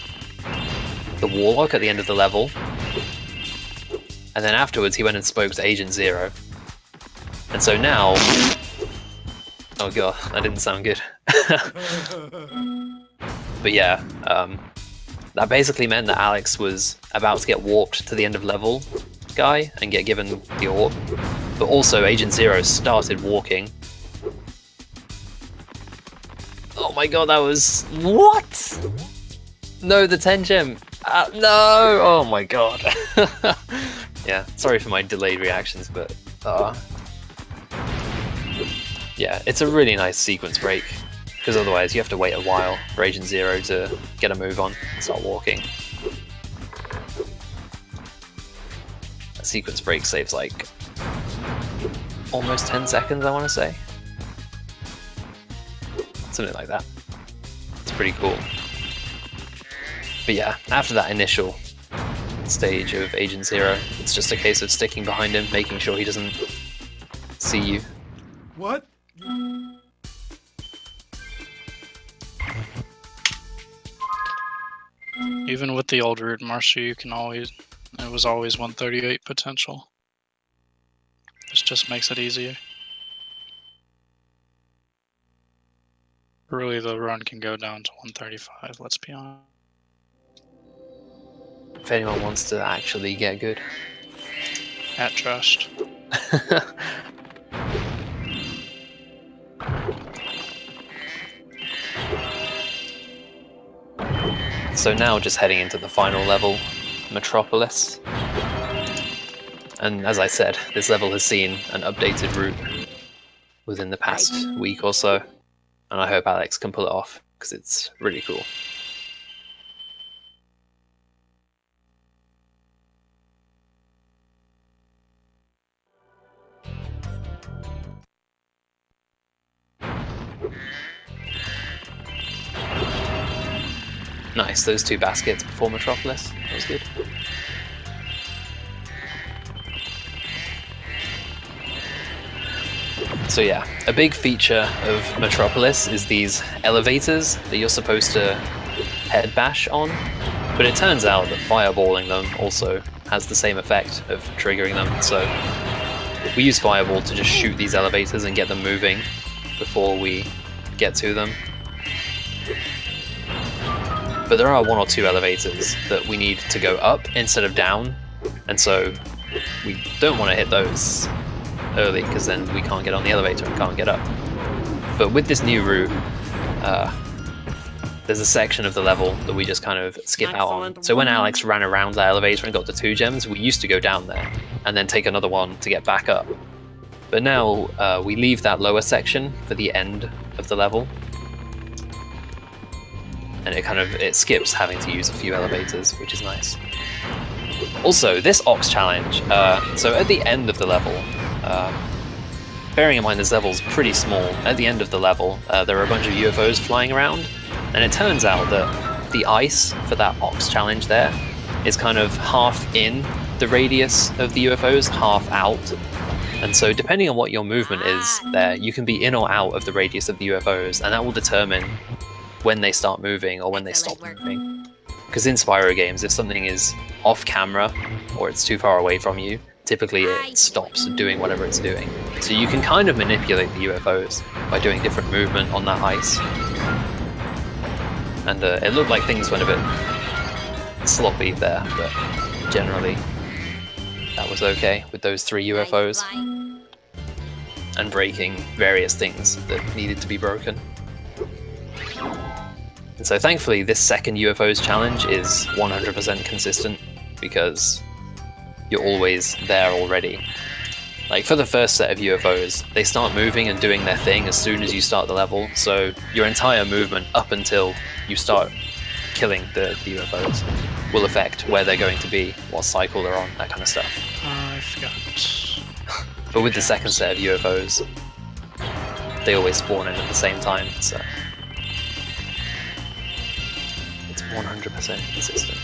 the Warlock at the end of the level. And then afterwards he went and spoke to Agent Zero. And so now... Oh god, that didn't sound good. But yeah, that basically meant that Alex was about to get warped to the end of level guy and get given the orb. But also Agent Zero started walking. Oh my god, that was... What? No, the 10 gem. No! Oh my god. Yeah, sorry for my delayed reactions, but... yeah, it's a really nice sequence break, because otherwise you have to wait a while for Agent Zero to get a move on and start walking. A sequence break saves like almost 10 seconds, I want to say. Something like that. It's pretty cool. But yeah, after that initial stage of Agent Zero, it's just a case of sticking behind him, making sure he doesn't see you. What? Even with the old route, Marcia, you can always... It was always 138 potential. This just makes it easier. Really, the run can go down to 135, let's be honest. If anyone wants to actually get good. At trust. So now just heading into the final level, Metropolis. And as I said, this level has seen an updated route within the past week or so. And I hope Alex can pull it off, because it's really cool. Nice, those 2 baskets before Metropolis. That was good. So yeah, a big feature of Metropolis is these elevators that you're supposed to head bash on, but it turns out that fireballing them also has the same effect of triggering them, so we use Fireball to just shoot these elevators and get them moving before we get to them. But there are 1 or 2 elevators that we need to go up instead of down, and so we don't want to hit those early because then we can't get on the elevator and can't get up. But with this new route, there's a section of the level that we just kind of skip out on. So when Alex ran around that elevator and got the 2 gems, we used to go down there and then take another one to get back up. But now we leave that lower section for the end of the level. And it skips having to use a few elevators, which is nice. Also, this Ox challenge, so at the end of the level, bearing in mind this level's pretty small, at the end of the level there are a bunch of UFOs flying around, and it turns out that the ice for that Ox challenge there is kind of half in the radius of the UFOs, half out. And so depending on what your movement is there, you can be in or out of the radius of the UFOs, and that will determine when they start moving or when they stop moving. Because in Spyro games, if something is off camera or it's too far away from you, typically it stops doing whatever it's doing. So you can kind of manipulate the UFOs by doing different movement on that ice. And it looked like things went a bit sloppy there, but generally that was okay with those 3 UFOs and breaking various things that needed to be broken. And so thankfully this second UFOs challenge is 100% consistent because you're always there already. Like for the first set of UFOs, they start moving and doing their thing as soon as you start the level, so your entire movement up until you start killing the UFOs will affect where they're going to be, what cycle they're on, that kind of stuff. I forgot. But with the second set of UFOs, they always spawn in at the same time, so 100% consistent.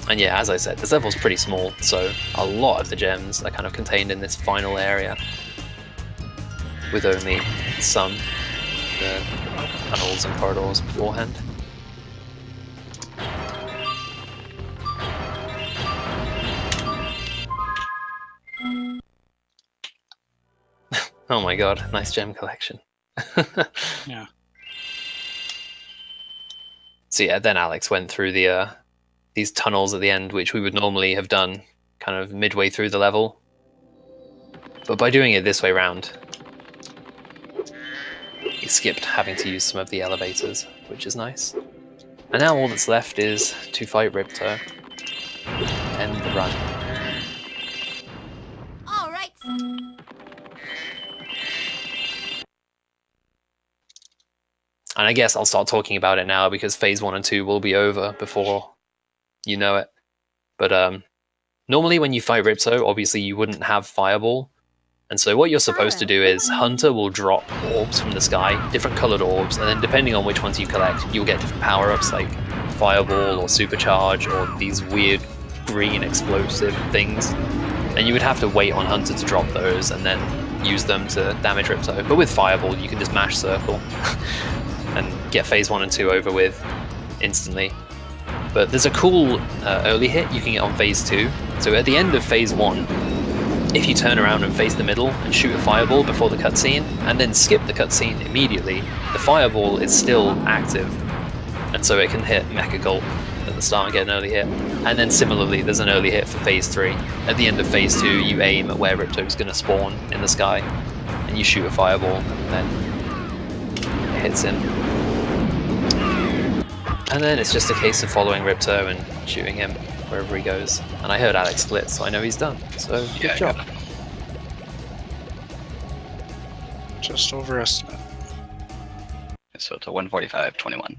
And yeah, as I said, this level's pretty small, so a lot of the gems are kind of contained in this final area, with only some the tunnels and corridors beforehand. Oh my god, nice gem collection. Yeah. So yeah, then Alex went through these tunnels at the end, which we would normally have done kind of midway through the level. But by doing it this way round, he skipped having to use some of the elevators, which is nice. And now all that's left is to fight Ripto. End the run. All right. And I guess I'll start talking about it now because phase 1 and 2 will be over before you know it. But normally when you fight Ripto, obviously you wouldn't have Fireball. And so what you're supposed to do is Hunter will drop orbs from the sky, different colored orbs, and then depending on which ones you collect, you'll get different power-ups like Fireball or Supercharge or these weird green explosive things. And you would have to wait on Hunter to drop those and then use them to damage Ripto. But with Fireball, you can just mash circle and get phase 1 and 2 over with instantly. But there's a cool early hit you can get on phase 2. So at the end of phase 1, if you turn around and face the middle and shoot a fireball before the cutscene, and then skip the cutscene immediately, the fireball is still active, and so it can hit Mecha Gulp at the start and get an early hit. And then similarly, there's an early hit for phase 3. At the end of phase 2, you aim at where Ripto's going to spawn in the sky, and you shoot a fireball, and then it hits him. And then it's just a case of following Ripto and shooting him wherever he goes. And I heard Alex split, so I know he's done. So good job. Just overestimate. So it's a 145.21.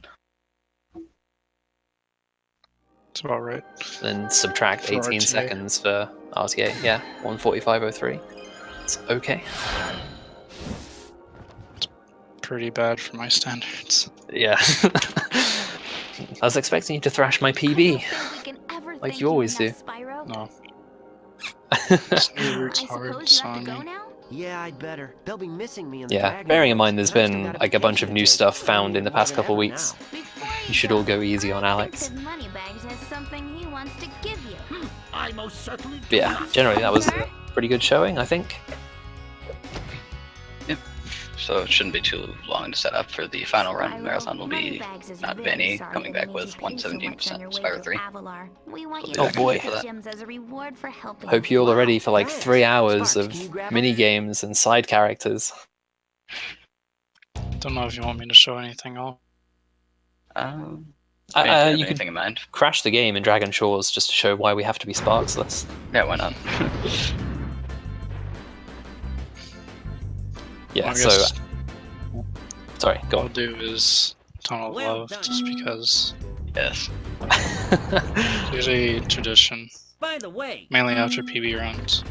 That's about right. Then subtract For 18 RTA. seconds for RTA. Yeah, 145.03. It's okay. Pretty bad for my standards. Yeah. I was expecting you to thrash my PB. Like you always do. No. This new route's hard, so I mean, Yeah, I'd better. They'll be missing me in the Yeah, Dragon bearing in Force. mind there's I've still been gotta like be a bunch of new patient. stuff found in the past couple Better weeks. now. You should all go easy on Alex. Moneybags has something he wants to give you. I most certainly But yeah, generally that was a pretty good showing, I think. So it shouldn't be too long to set up for the final run. Marathon will be not Vinny coming back with 117% Spyro 3. Oh boy. Hope you're all ready for like 3 hours of mini games and side characters. don't know if you want me to show anything else. You have You could anything in mind? crash the game in Dragon Shores just to show why we have to be Sparksless. Yeah, why not? Yeah, I so guess sorry, go what I'll on. do is Tunnel of Well Love, done. just because Yes. it's usually tradition, By the way, mainly after PB runs,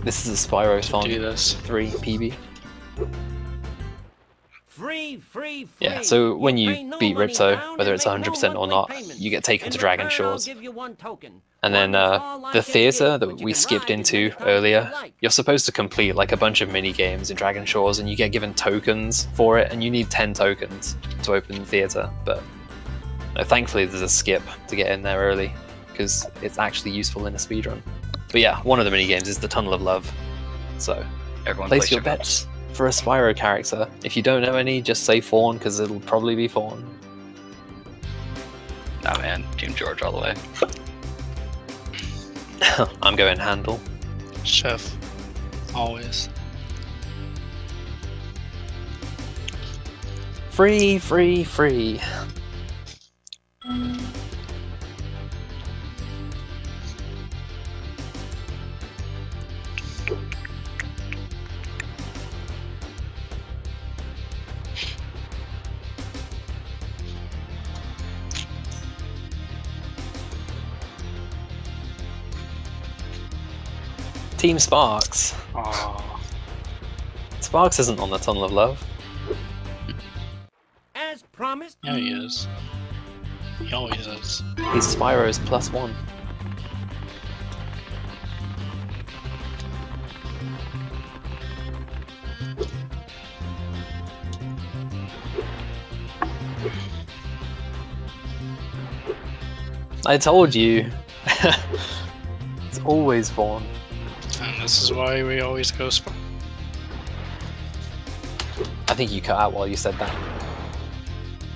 This is a to do Spyrothon this. 3 PB. free. Yeah, so when you Bring no beat money Ripto, down whether and it's make 100% no or monthly not, payments. you get taken In to Dragon return, I'll Shores. give you one token. And then One is all I the can theater give, that but you we can skipped ride as many into times as you earlier, like. you're supposed to complete like a bunch of mini games in Dragon Shores, and you get given tokens for it, and you need 10 tokens to open the theater. But thankfully, there's a skip to get in there early because it's actually useful in a speedrun. But yeah, one of the mini games is the Tunnel of Love. So Everyone place your bets for a Spyro character. If you don't know any, just say Fawn because it'll probably be Fawn. Nah, man. Team George all the way. I'm going Handle. Chef, always. Free. Team Sparks. Aww. Sparks isn't on the Tunnel of Love. As promised, Yeah, he is. He always is. He's Spyro's +1. I told you. It's always fun. And this is why we always go Spyro. I think you cut out while you said that.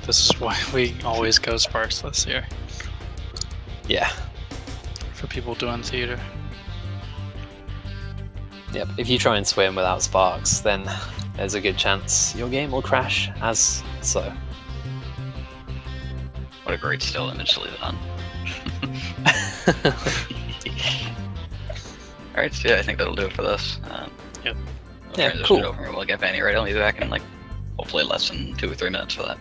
This is why we always go Sparkless here. Yeah. For people doing theater. Yep. If you try and swim without sparks, then there's a good chance your game will crash as so. What a great still image to leave it on. Alright, so yeah, I think that'll do it for this. Yep. We'll Yeah, transition cool. it over and we'll get Benny right. I'll be back in like hopefully less than 2 or 3 minutes for that.